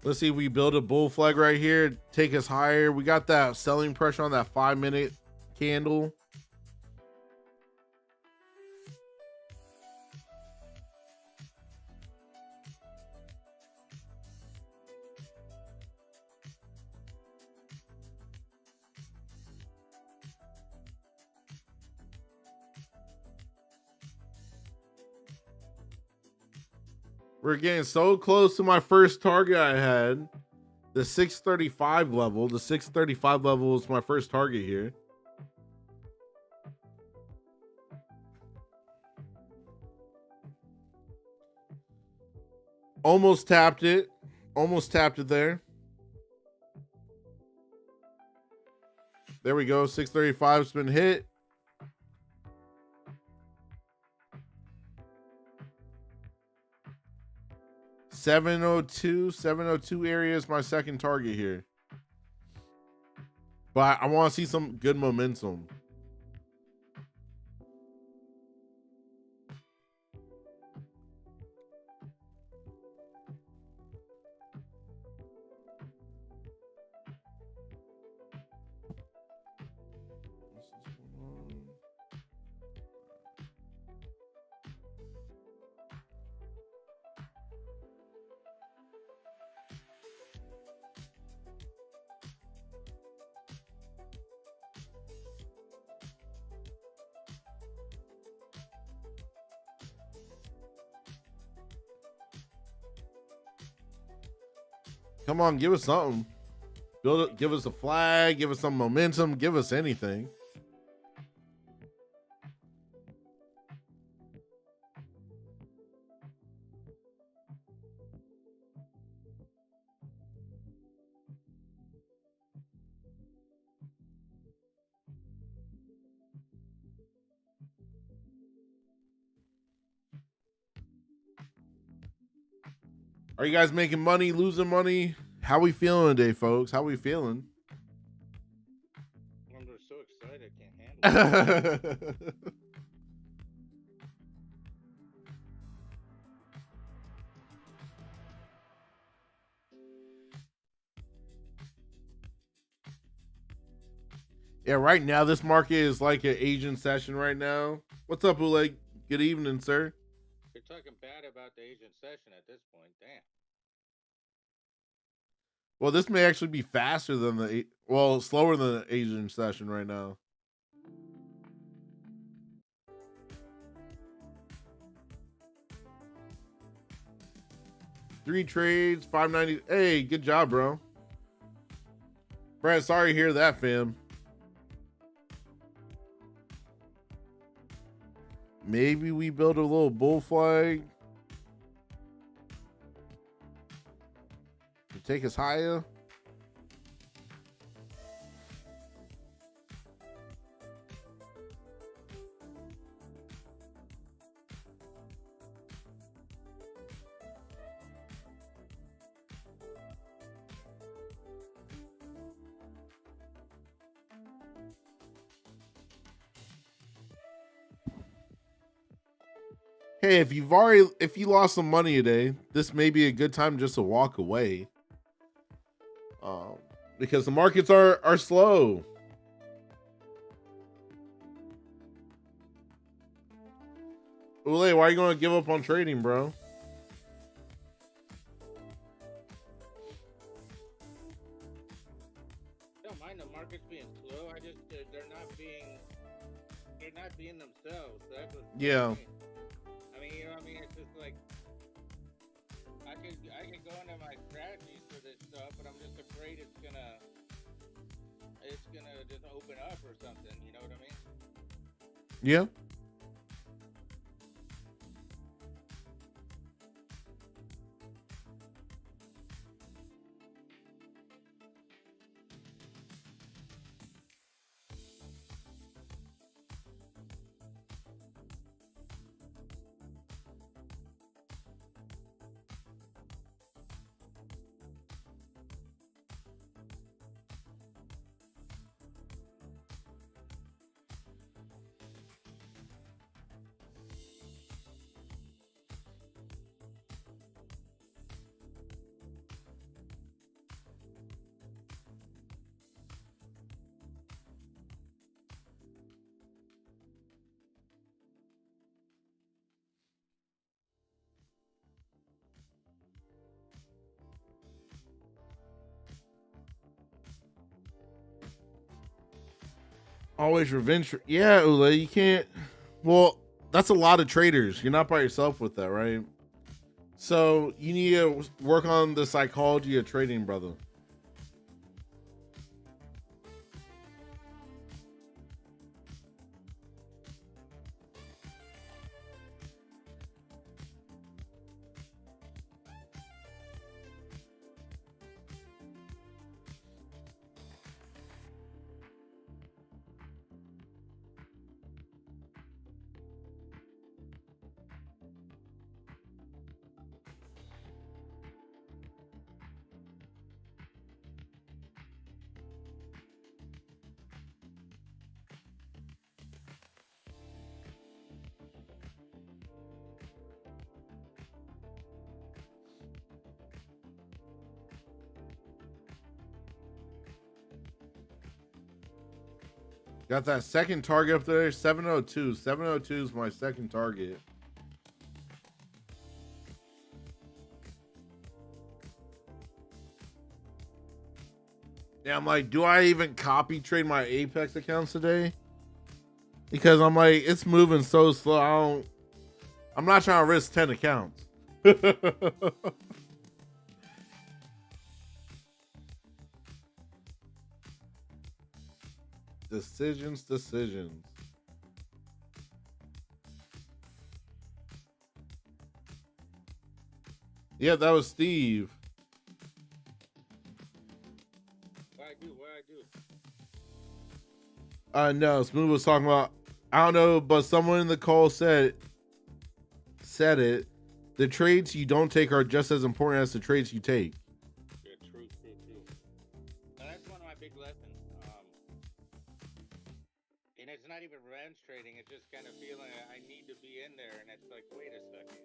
Let's see, we build a bull flag right here, take us higher. We got that selling pressure on that 5-minute candle. We're getting so close to my first target I had. The 635 level. The 635 level is my first target here. Almost tapped it. Almost tapped it there. There we go. 635's been hit. $702 area is my second target here. But I want to see some good momentum. Come on, give us something. Build it, give us a flag, give us some momentum, give us anything. Are you guys making money, losing money? How we feeling today, folks? How we feeling? I'm just so excited, I can't handle it. Yeah, right now this market is like an Asian session right now. What's up, Oleg? Good evening, sir. You're talking bad about the Asian session at this point. Damn. Well, this may actually be faster than slower than the Asian session right now. Three trades, 590. Hey, good job, bro. Brad, sorry to hear that, fam. Maybe we build a little bull flag. take us higher. Hey, if you lost some money today, this may be a good time just to walk away. Because the markets are slow. Ule, why are you going to give up on trading, bro? I don't mind the markets being slow. I just they're not being themselves. That's what Yeah. I mean, you know what I mean? It's just like I could go into my strategies for this stuff, but I'm just afraid it's gonna just open up or something. You know what I mean? Yeah. Always revenge. Yeah, Ule, you can't. Well, that's a lot of traders. You're not by yourself with that, right? So you need to work on the psychology of trading, brother. Got that second target up there, 702. 702 is my second target. Yeah, I'm like, do I even copy trade my Apex accounts today? Because I'm like, it's moving so slow. I'm not trying to risk 10 accounts. Decisions. Yeah, that was Steve. What I do? No, Smooth was talking about, I don't know, but someone in the call said it. The trades you don't take are just as important as the trades you take. Yeah, true. Now, that's one of my big lessons. And it's not even revenge trading. It's just kind of feeling I need to be in there, and it's like, wait a second.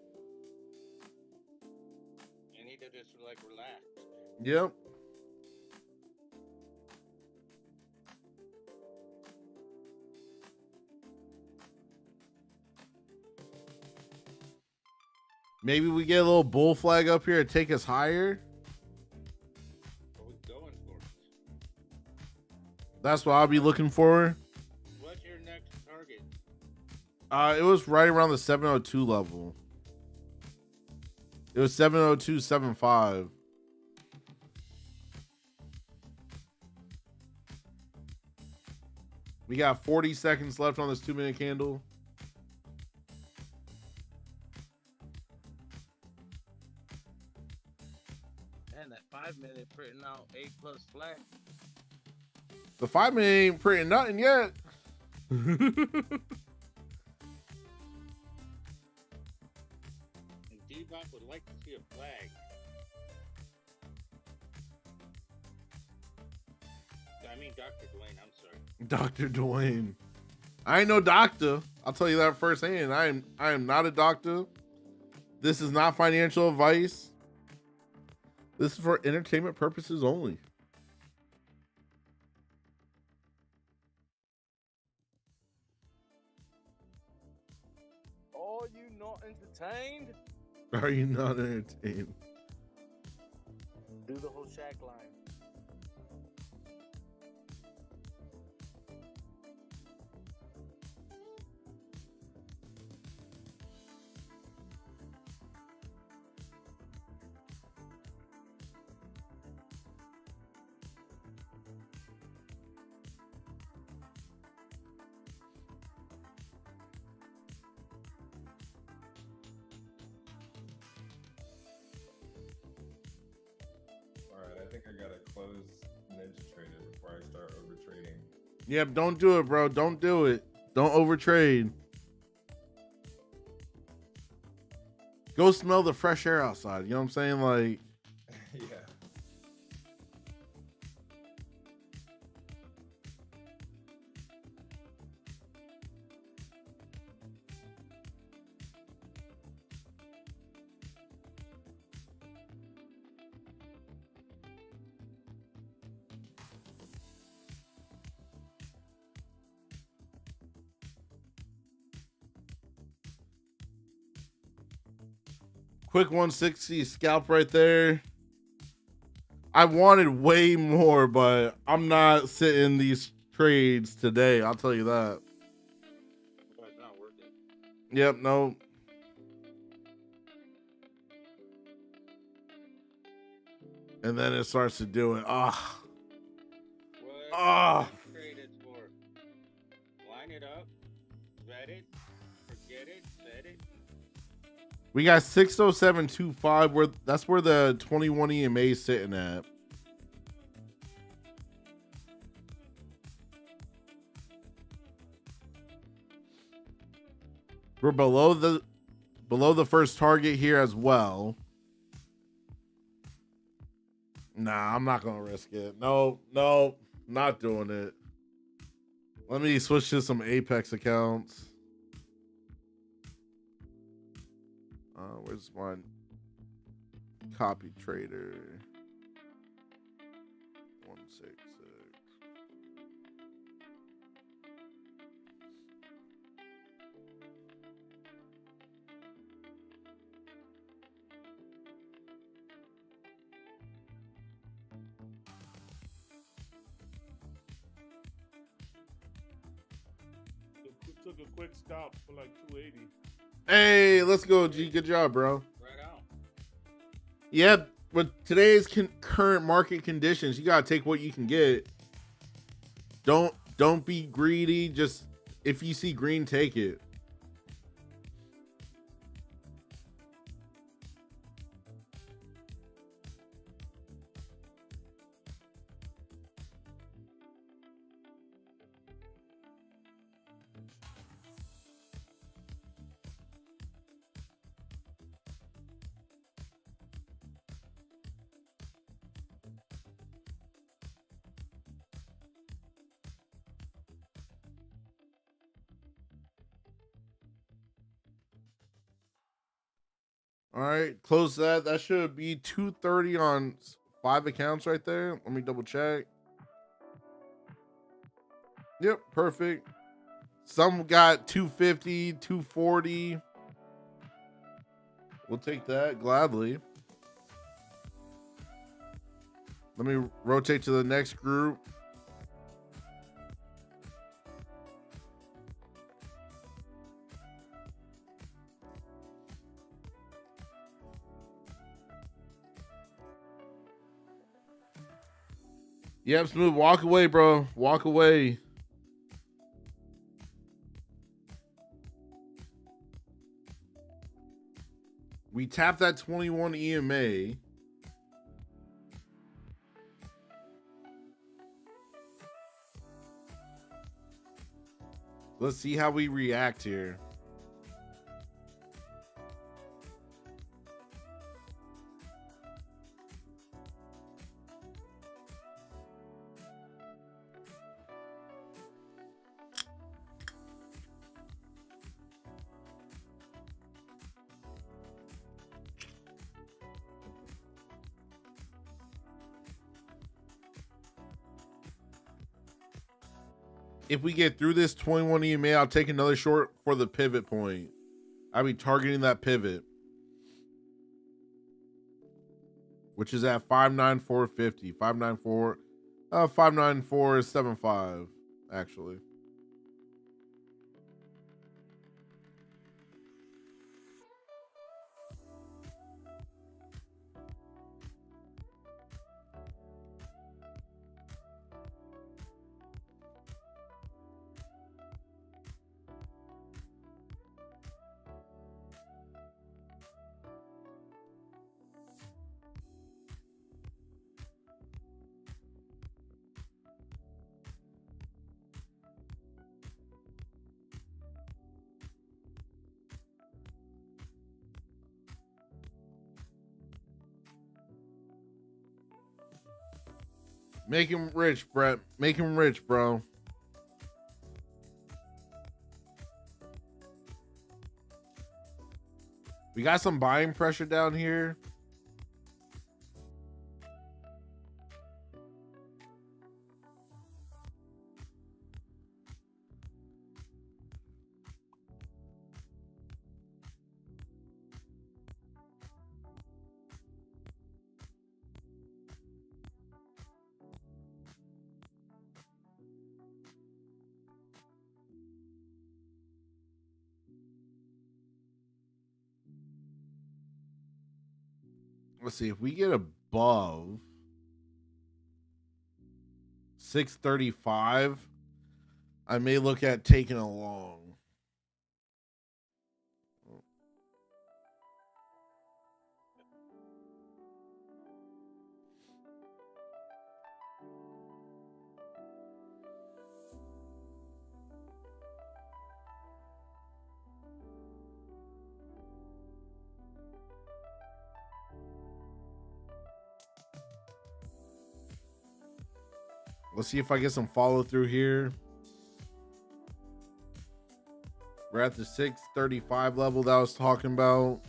I need to just like relax. Yep. Maybe we get a little bull flag up here to take us higher. What we going for? That's what I'll be looking for. What's your next target? It was right around the 702 level. It was 702.75. We got 40 seconds left on this 2-minute candle. Man, that 5 minute printing out A plus flat. The 5-minute ain't printing nothing yet. And D-Bop would like to see a flag. I mean, Dr. Duane, I'm sorry. Dr. Duane. I ain't no doctor. I'll tell you that firsthand. I am not a doctor. This is not financial advice. This is for entertainment purposes only. Are you not entertained? Are you not entertained? Do the whole Shaq line. Alright, I think I gotta close Ninja Trader before I start over trading. Yep, don't do it, bro. Don't do it. Don't overtrade. Go smell the fresh air outside. You know what I'm saying? Like, Yeah. quick 160 scalp right there. I wanted way more, but I'm not sitting these trades today. I'll tell you that. But it's not worth it. Yep, no. And then it starts to do it. Ah. What trade it's for? Line it up, vet it, forget it, set it. We got 60725. That's where the 21 EMA is sitting at. We're below the first target here as well. Nah, I'm not gonna risk it. No, not doing it. Let me switch to some Apex accounts. Where's my copy trader? 166. Took a quick stop for like 280. Hey, let's go, G. Good job, bro. Right out. Yep. With today's current market conditions, you gotta take what you can get. Don't be greedy. Just if you see green, take it. All right, close that. That should be 230 on 5 accounts right there. Let me double check. Yep, perfect. Some got 250, 240. We'll take that gladly. Let me rotate to the next group. Yep, Smooth. Walk away, bro. Walk away. We tapped that 21 EMA. Let's see how we react here. If we get through this 21 EMA, I'll take another short for the pivot point. I'll be targeting that pivot, which is at 594.50. 594.75 actually. Make him rich, Brett. Make him rich, bro. We got some buying pressure down here. Let's see if we get above 635. I may look at taking a long. Let's see if I get some follow through here. We're at the 635 level that I was talking about.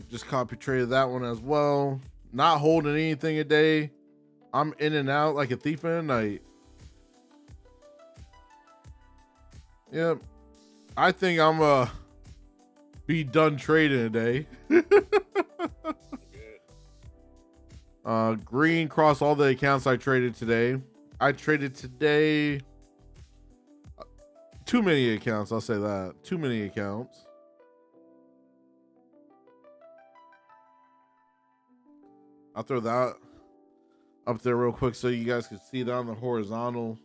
Just copy traded that one as well. Not holding anything a day. I'm in and out like a thief in the night. Yep. I think I'm be done trading today. Green cross all the accounts I traded today. I traded today too many accounts, I'll say that. Too many accounts. I'll throw that up there real quick so you guys can see that on the horizontal.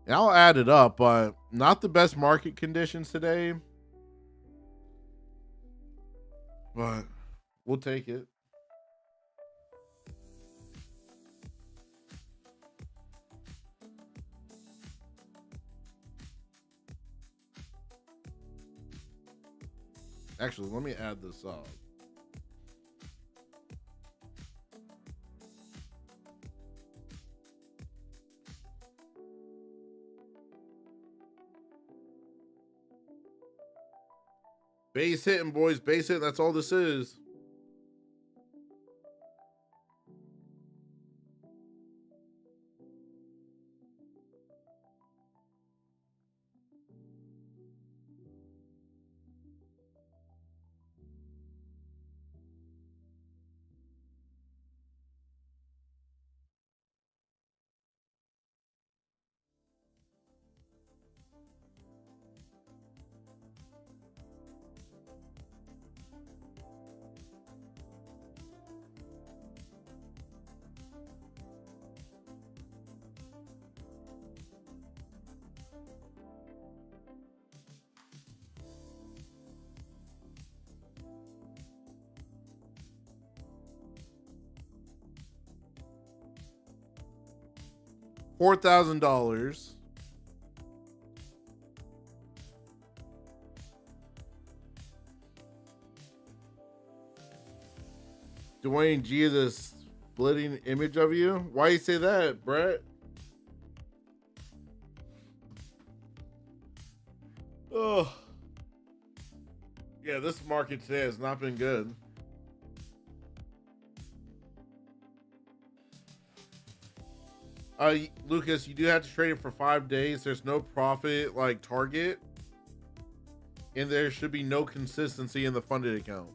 And I'll add it up, but not the best market conditions today. But we'll take it. Actually, let me add this up. Base hitting, boys. Base hitting. That's all this is. $4,000. Dwayne G is a splitting image of you. Why you say that, Brett? Oh, yeah. This market today has not been good. Lucas, you do have to trade it for 5 days. There's no profit like target, and there should be no consistency in the funded account.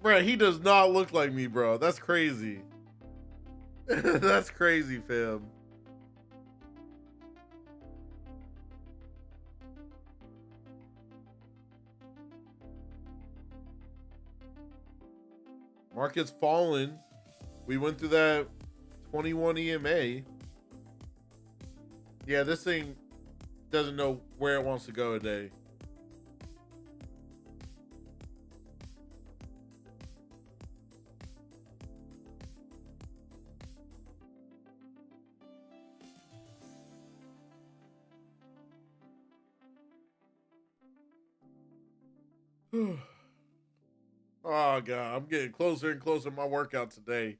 Bro, he does not look like me, bro. That's crazy. That's crazy, fam. Market's fallen. We went through that 21 EMA. Yeah, this thing doesn't know where it wants to go today. Oh god, I'm getting closer and closer to my workout today.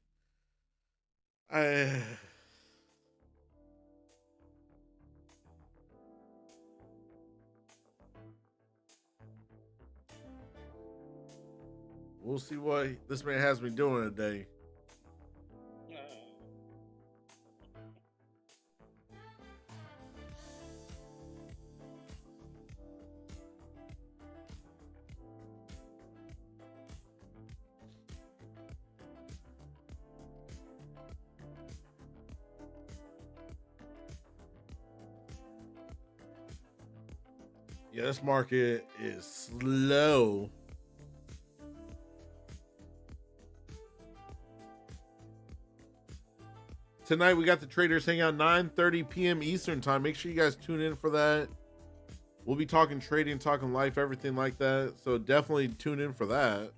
We'll see what this man has me doing today. Yeah, this market is slow. Tonight we got the traders hang out 9:30 p.m. Eastern time. Make sure you guys tune in for that. We'll be talking trading, talking life, everything like that. So definitely tune in for that.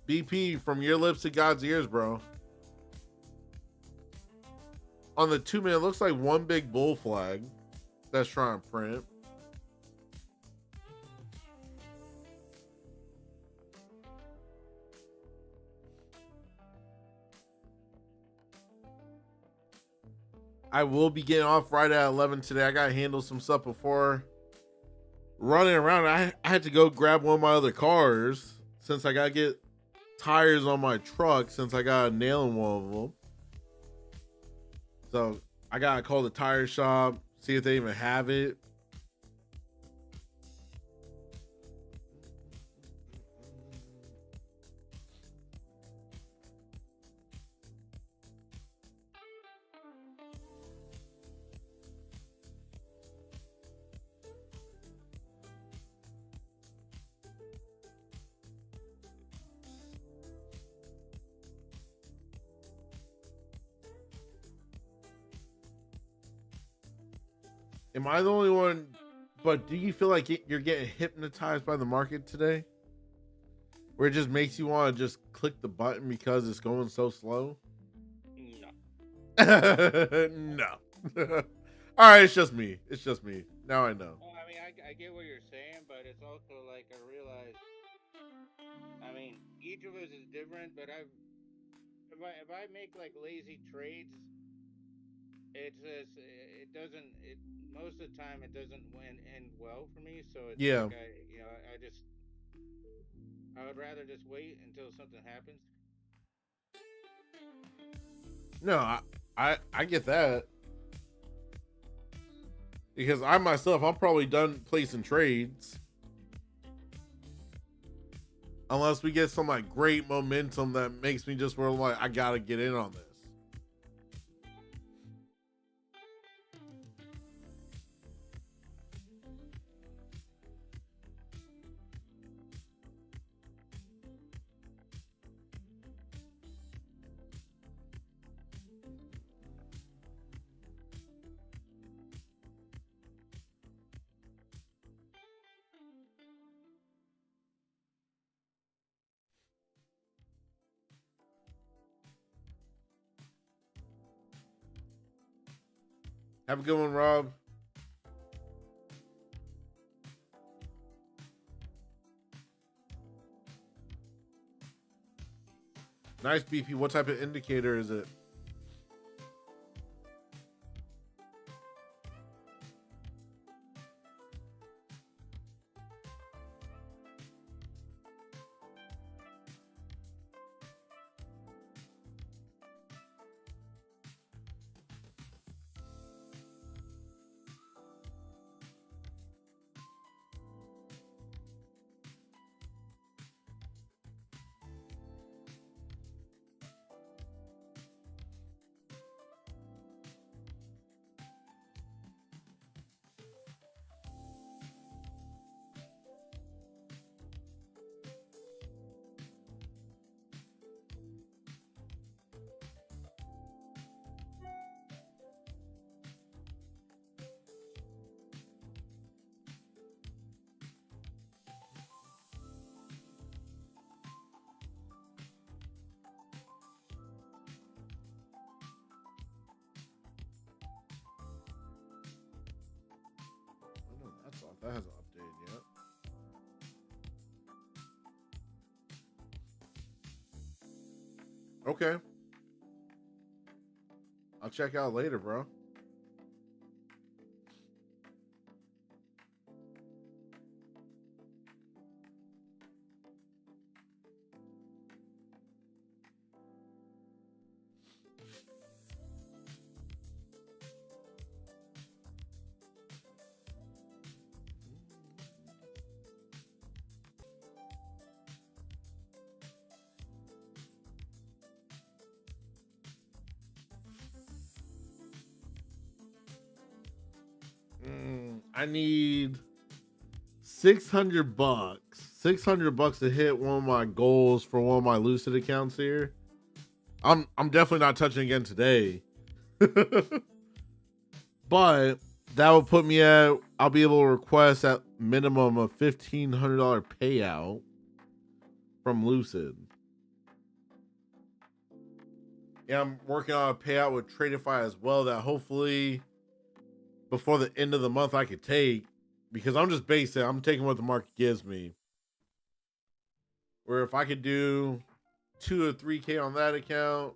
BP, from your lips to God's ears, bro. On the 2 minute, it looks like one big bull flag that's trying to print. I will be getting off right at 11 today. I got to handle some stuff before running around. I had to go grab one of my other cars since I got to get tires on my truck since I got a nail in one of them. So I got to call the tire shop, see if they even have it. Am I the only one? But do you feel like you're getting hypnotized by the market today? Where it just makes you want to just click the button because it's going so slow? No. No. All right, it's just me. It's just me. Now I know. Well, I mean, I get what you're saying, but it's also like I realize. I mean, each of us is different, but if I make like lazy trades, it's just it doesn't it most of the time it doesn't end well for me. So it's Yeah. like I would rather just wait until something happens. No, I get that. Because I myself, I'm probably done placing trades. Unless we get some like great momentum that makes me just where like I gotta get in on this. Have a good one, Rob. Nice, BP. What type of indicator is it? Oh, no, that's off. That hasn't updated yet. Okay. I'll check out later, bro. I need $600. $600 to hit one of my goals for one of my Lucid accounts here. I'm definitely not touching again today. But that would put me at, I'll be able to request at minimum a $1,500 payout from Lucid. Yeah, I'm working on a payout with Tradeify as well that hopefully before the end of the month I could take, because I'm just basic. I'm taking what the market gives me. Where if I could do 2 or 3K on that account,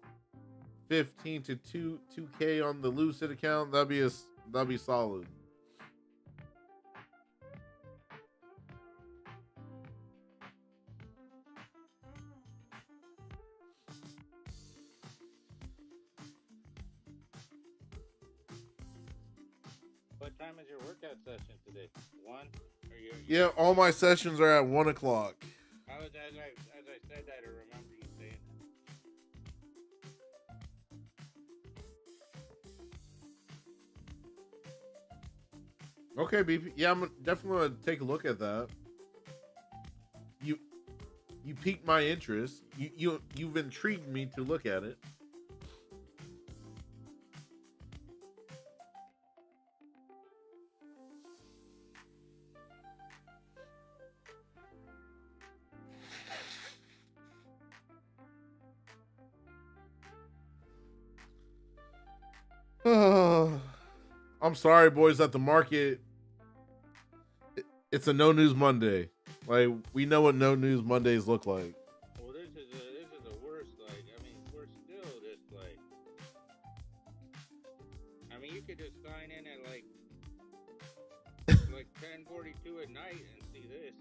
15 to 2K on the Lucid account, that'd be solid. What time is your workout session today? 1? Or you Yeah, all my sessions are at 1 o'clock. I was, as I said that, I remember you saying that. Okay, BP. Yeah, I'm definitely gonna take a look at that. You piqued my interest. You've intrigued me to look at it. I'm sorry, boys, that the market, it's a no news Monday. Like, we know what no news Mondays look like. Well, this is the worst. Like, I mean, we're still just like. I mean, you could just sign in at like 10:42 at night and see this.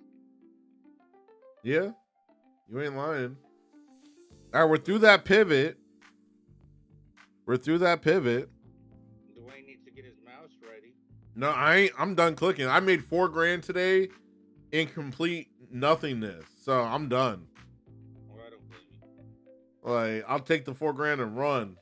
Yeah, you ain't lying. All right, we're through that pivot. Duane needs to get his mouse ready. No, I ain't. I'm done clicking. I made $4,000 today in complete nothingness, so I'm done. Well, I don't blame you. Like, I'll take the $4,000 and run.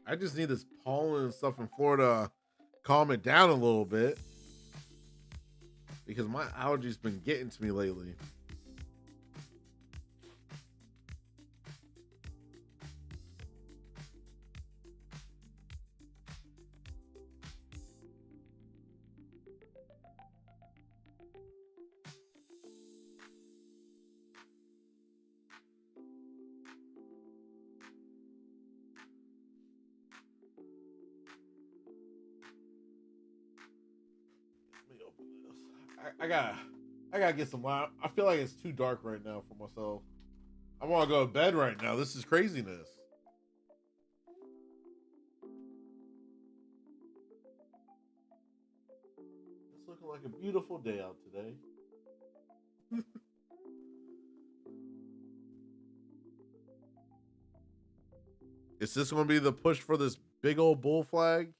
I just need this pollen and stuff in Florida calm it down a little bit because my allergies been getting to me lately. I gotta get some light. I feel like it's too dark right now for myself. I want to go to bed right now. This is craziness. It's looking like a beautiful day out today. Is this going to be the push for this big old bull flag?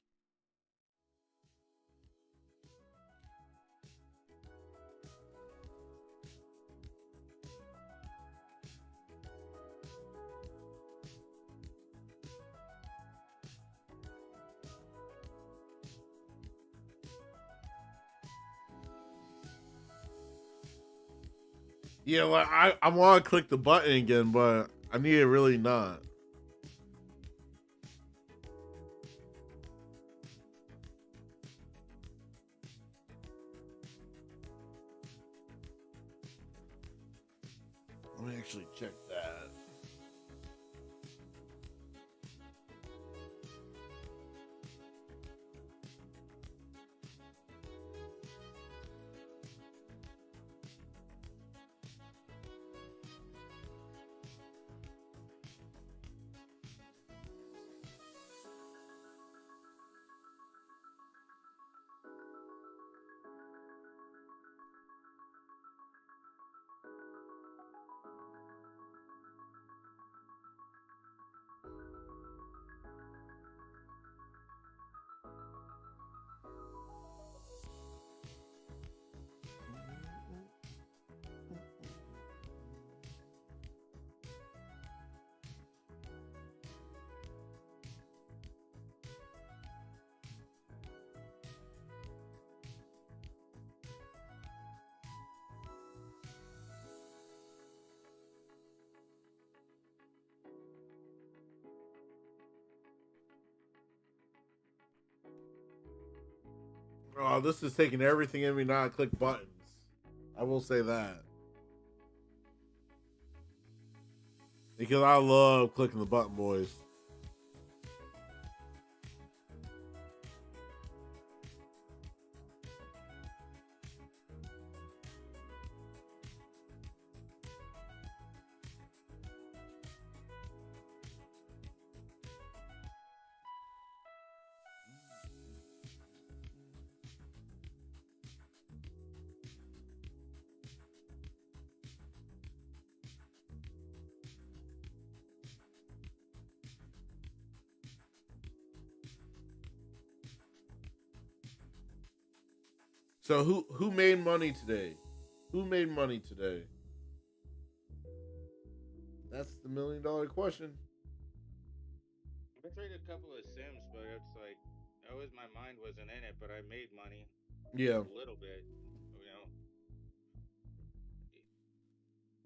Yeah, well, I want to click the button again, but I need to really not. Let me actually check that. Oh, this is taking everything in me now. I click buttons. I will say that. Because I love clicking the button, boys. So who made money today? Who made money today? That's the $1 million question. I traded a couple of Sims, but it's like my mind wasn't in it, but I made money. Yeah. A little bit, you know.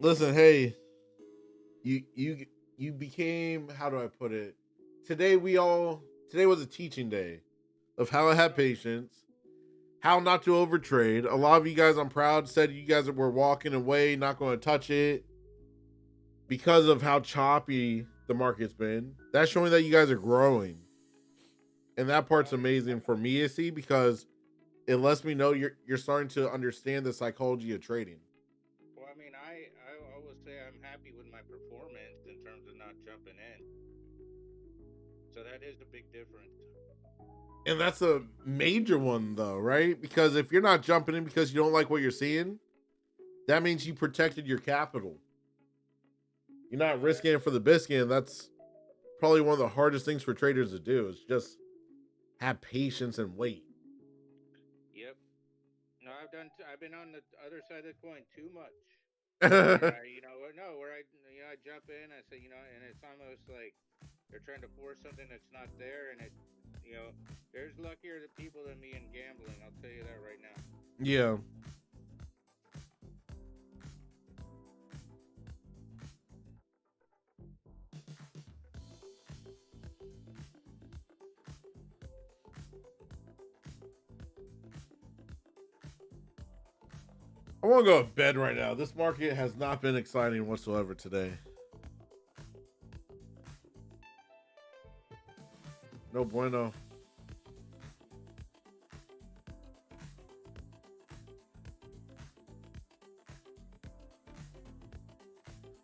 Listen, hey, you became, how do I put it? Today was a teaching day of how to have patience, how not to overtrade. A lot of you guys, I'm proud, said you guys were walking away, not going to touch it because of how choppy the market's been. That's showing that you guys are growing. And that part's amazing for me to see because it lets me know you're starting to understand the psychology of trading. Well, I mean, I always say I'm happy with my performance in terms of not jumping in. So that is a big difference. And that's a major one, though, right? Because if you're not jumping in because you don't like what you're seeing, that means you protected your capital. You're not risking it for the biscuit. And that's probably one of the hardest things for traders to do is just have patience and wait. Yep. No, I've been on the other side of the coin too much. Where I jump in, I say, and it's almost like They're trying to force something that's not there, and it, you know, there's luckier people than me in gambling. I'll tell you that right now. Yeah. I want to go to bed right now. This market has not been exciting whatsoever today. No bueno.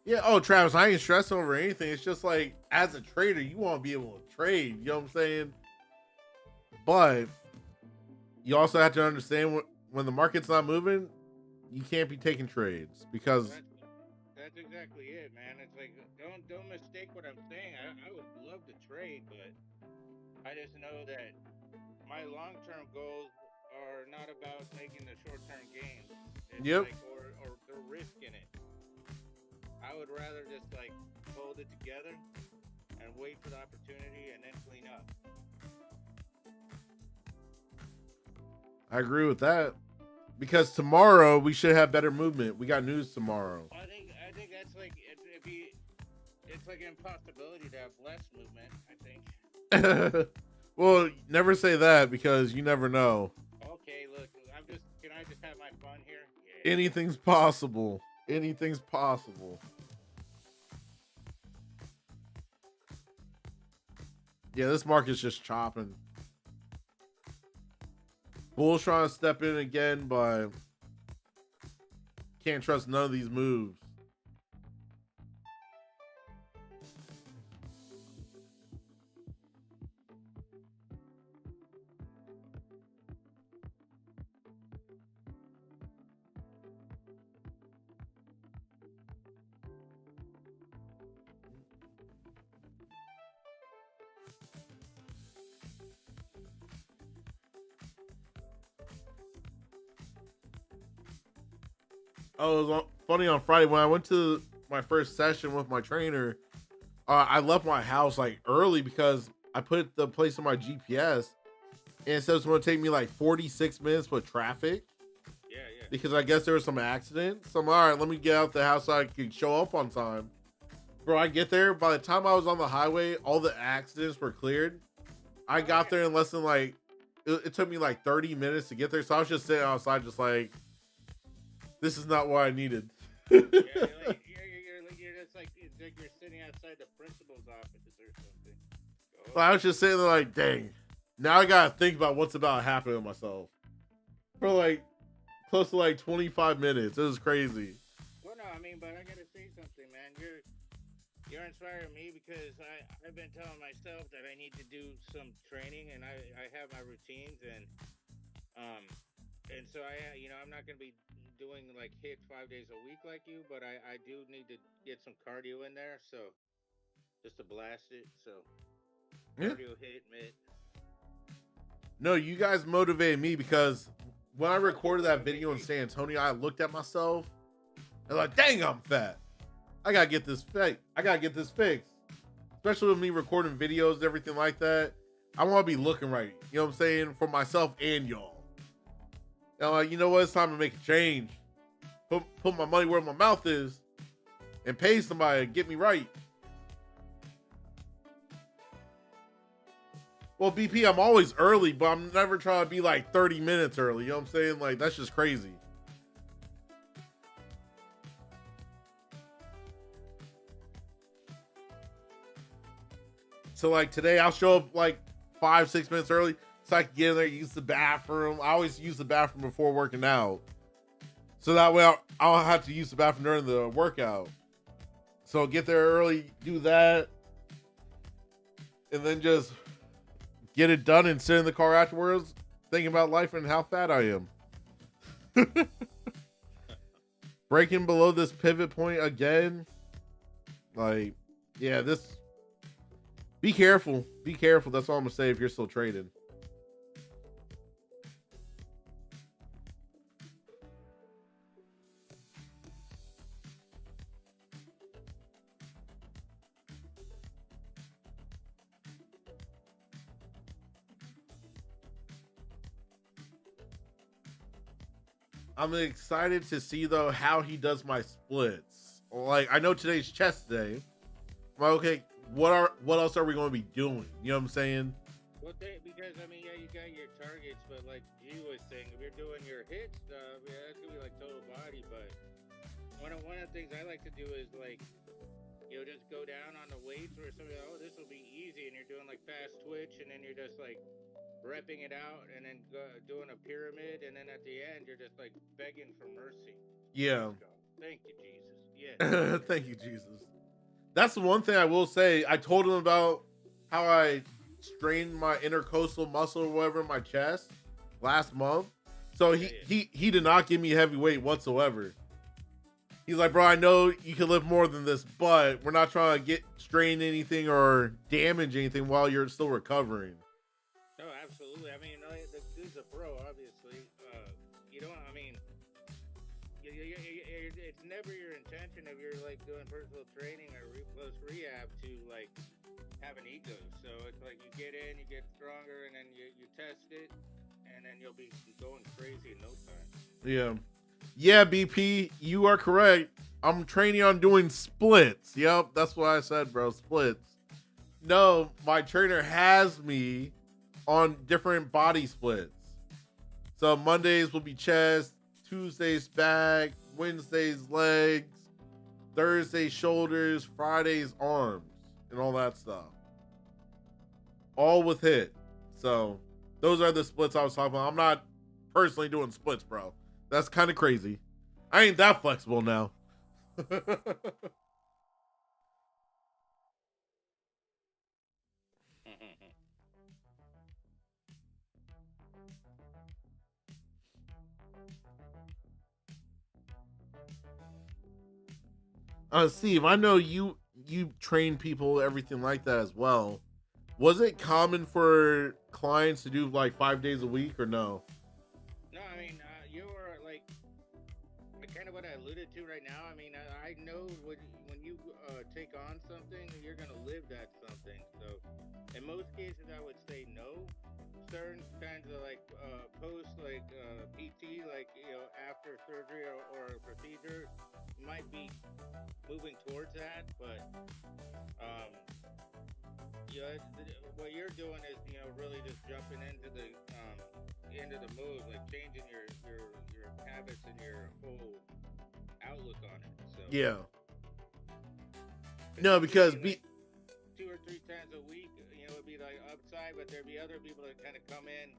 Yeah, oh, Travis, I ain't stressing over anything. It's just like, as a trader, you want to be able to trade. You know what I'm saying? But you also have to understand when the market's not moving, you can't be taking trades because that's exactly it, man. It's like don't mistake what I'm saying. I would love to trade, but I just know that my long-term goals are not about making the short-term gains. It's Yep. like, or the risk in it. I would rather just like hold it together and wait for the opportunity and then clean up. I agree with that. Because tomorrow we should have better movement. We got news tomorrow. I think that's like it's like an impossibility to have less movement. I think. Well, never say that because you never know. Okay, look, can I just have my fun here? Yeah. Anything's possible. Anything's possible. Yeah, this market's just chopping. Bull's trying to step in again, but can't trust none of these moves. Oh, it was funny on Friday when I went to my first session with my trainer. I left my house like early because I put the place on my GPS and it says it's going to take me like 46 minutes with traffic. Yeah. Because I guess there was some accident. So I'm all right, let me get out the house so I can show up on time. Bro, I get there. By the time I was on the highway, all the accidents were cleared. I got there in less than like, it took me like 30 minutes to get there. So I was just sitting outside just like, this is not what I needed. Yeah, you're just like you're sitting outside the principal's office or something. So I was just sitting there like, dang. Now I gotta think about what's about to happen to myself. For like close to like 25 minutes. It was crazy. Well, no, I mean, but I gotta say something, man. You're inspiring me because I've been telling myself that I need to do some training, and I have my routines, and so I'm not gonna be doing like hits 5 days a week like you, but I do need to get some cardio in there, so just to blast it. So cardio hit mitt. No, you guys motivated me because when I recorded that video in San Antonio, I looked at myself and like, dang, I'm fat. I gotta get this fixed. Especially with me recording videos and everything like that. I want to be looking right. You know what I'm saying? For myself and y'all. And I'm like, you know what? It's time to make a change. Put my money where my mouth is and pay somebody to get me right. Well, BP, I'm always early, but I'm never trying to be like 30 minutes early. You know what I'm saying? Like, that's just crazy. So, like, today I'll show up like 5-6 minutes early so I can get in there, use the bathroom. I always use the bathroom before working out. So that way I'll have to use the bathroom during the workout. So get there early, do that, and then just get it done and sit in the car afterwards thinking about life and how fat I am. Breaking below this pivot point again. Like, yeah, be careful. Be careful. That's all I'm going to say if you're still trading. I'm excited to see though how he does my splits. Like I know today's chest day. I'm like, okay, what else are we going to be doing? You know what I'm saying? Well, because I mean, yeah, you got your targets, but like G was saying, if you're doing your hit stuff, yeah, that's gonna be like total body. But one of the things I like to do is like, just go down on the weights where somebody, oh, this will be easy, and you're doing like fast twitch, and then you're just like repping it out, and then doing a pyramid, and then at the end you're just like begging for mercy. Yeah. Thank you, Jesus. Yeah. Thank you, Jesus. That's the one thing I will say. I told him about how I strained my intercostal muscle or whatever in my chest last month. So he did not give me heavy weight whatsoever. He's like, bro, I know you can lift more than this, but we're not trying to strain anything or damage anything while you're still recovering. No, absolutely. I mean, the dude's a pro, obviously. I mean, it's never your intention if you're like doing personal training or close rehab to like have an ego. So it's like you get in, you get stronger, and then you test it, and then you'll be going crazy in no time. Yeah. Yeah, BP, you are correct. I'm training on doing splits. Yep, that's what I said, bro. Splits. No, my trainer has me on different body splits. So Mondays will be chest, Tuesdays back, Wednesdays legs, Thursdays shoulders, Fridays arms, and all that stuff. All with hit. So those are the splits I was talking about. I'm not personally doing splits, bro. That's kind of crazy. I ain't that flexible now. Steve, I know you train people, everything like that as well. Was it common for clients to do like 5 days a week or no? No, I mean, you were like kind of what I alluded to right now. I mean, I know when you take on something, you're going to live that something. So in most cases, I would say no. Certain kinds of like post like PT, like after surgery or a procedure, might be moving towards that, but what you're doing is really just jumping into the move, like changing your habits and your whole outlook on it. So Yeah. No, because like 2 or 3 times a week, it'd be like upside, but there'd be other people that kind of come in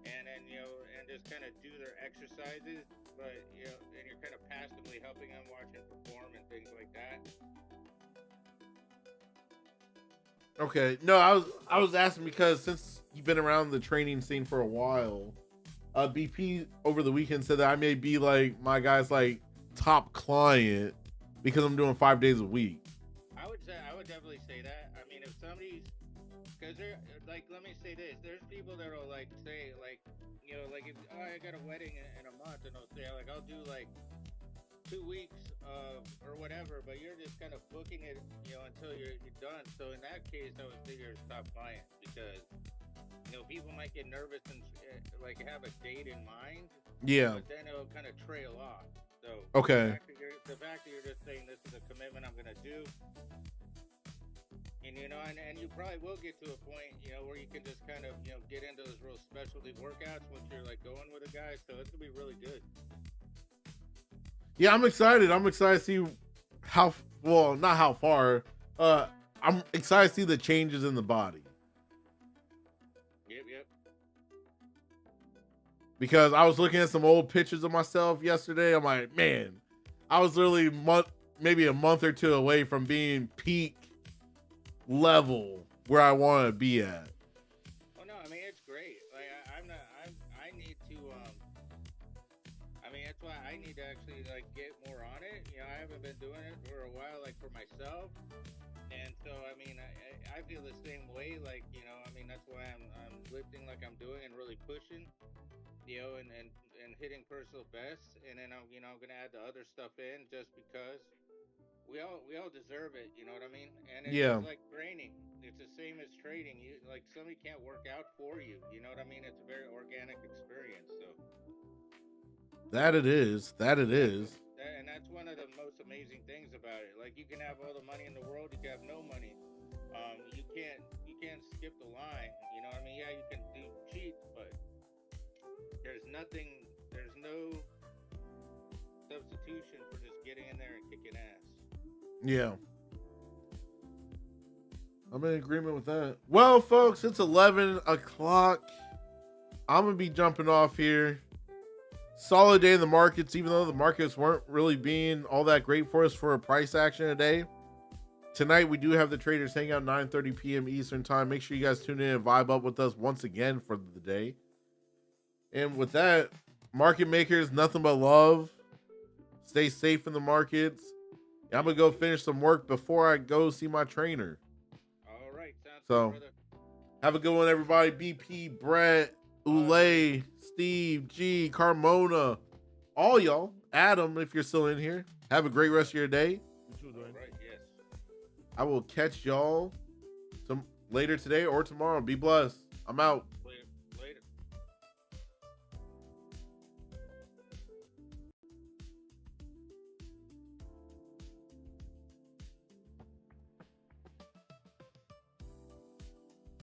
and then and just kind of do their exercises, but and you're kind of passively helping them watch and perform and things like that. Okay. No, I was asking because since you've been around the training scene for a while, BP over the weekend said that I may be like my guy's like top client because I'm doing 5 days a week. I would definitely say that. I mean, if somebody's, because they're like, let me say this: there's people that will like say like, like if I got a wedding in a month, and they'll say like I'll do like 2 weeks or whatever, but you're just kind of booking it, until you're done. So in that case, I would say you're a top client because people might get nervous and like have a date in mind. Yeah. But then it'll kind of trail off. So okay. The fact that you're just saying this is a commitment I'm gonna do, and and you probably will get to a point where you can just kind of get into those real specialty workouts once you're like going with a guy. So it's gonna be really good. Yeah, I'm excited. I'm excited to see not how far. I'm excited to see the changes in the body. Yep. Because I was looking at some old pictures of myself yesterday. I'm like, man, I was literally maybe a month or two away from being peak level where I want to be at. Oh no, I mean it's great. Like I need to. I mean that's why I need to actually like get more on it. I haven't been doing it for a while, like for myself. And so, I mean, I feel the same way. Like, I mean, that's why I'm lifting like I'm doing and really pushing, and hitting personal bests. And then I'm going to add the other stuff in just because we all deserve it. You know what I mean? And it's just like training. It's the same as trading. Like somebody can't work out for you. You know what I mean? It's a very organic experience. So. That it is. That it is. And that's one of the most amazing things about it. Like, you can have all the money in the world, you can have no money. You can't skip the line. You know what I mean? Yeah, you can do cheats, but there's no substitution for just getting in there and kicking ass. Yeah. I'm in agreement with that. Well, folks, it's 11 o'clock. I'm going to be jumping off here. Solid day in the markets, even though the markets weren't really being all that great for us for a price action today. Tonight, we do have the traders hang out 9:30 p.m. Eastern time. Make sure you guys tune in and vibe up with us once again for the day. And with that, market makers, nothing but love. Stay safe in the markets. I'm going to go finish some work before I go see my trainer. All right. Sounds So, good, brother. have a good one, everybody. BP, Brett, Ule, Steve, G, Carmona, all y'all. Adam, if you're still in here. Have a great rest of your day. You too, Duane. All right, yes. I will catch y'all later today or tomorrow. Be blessed. I'm out.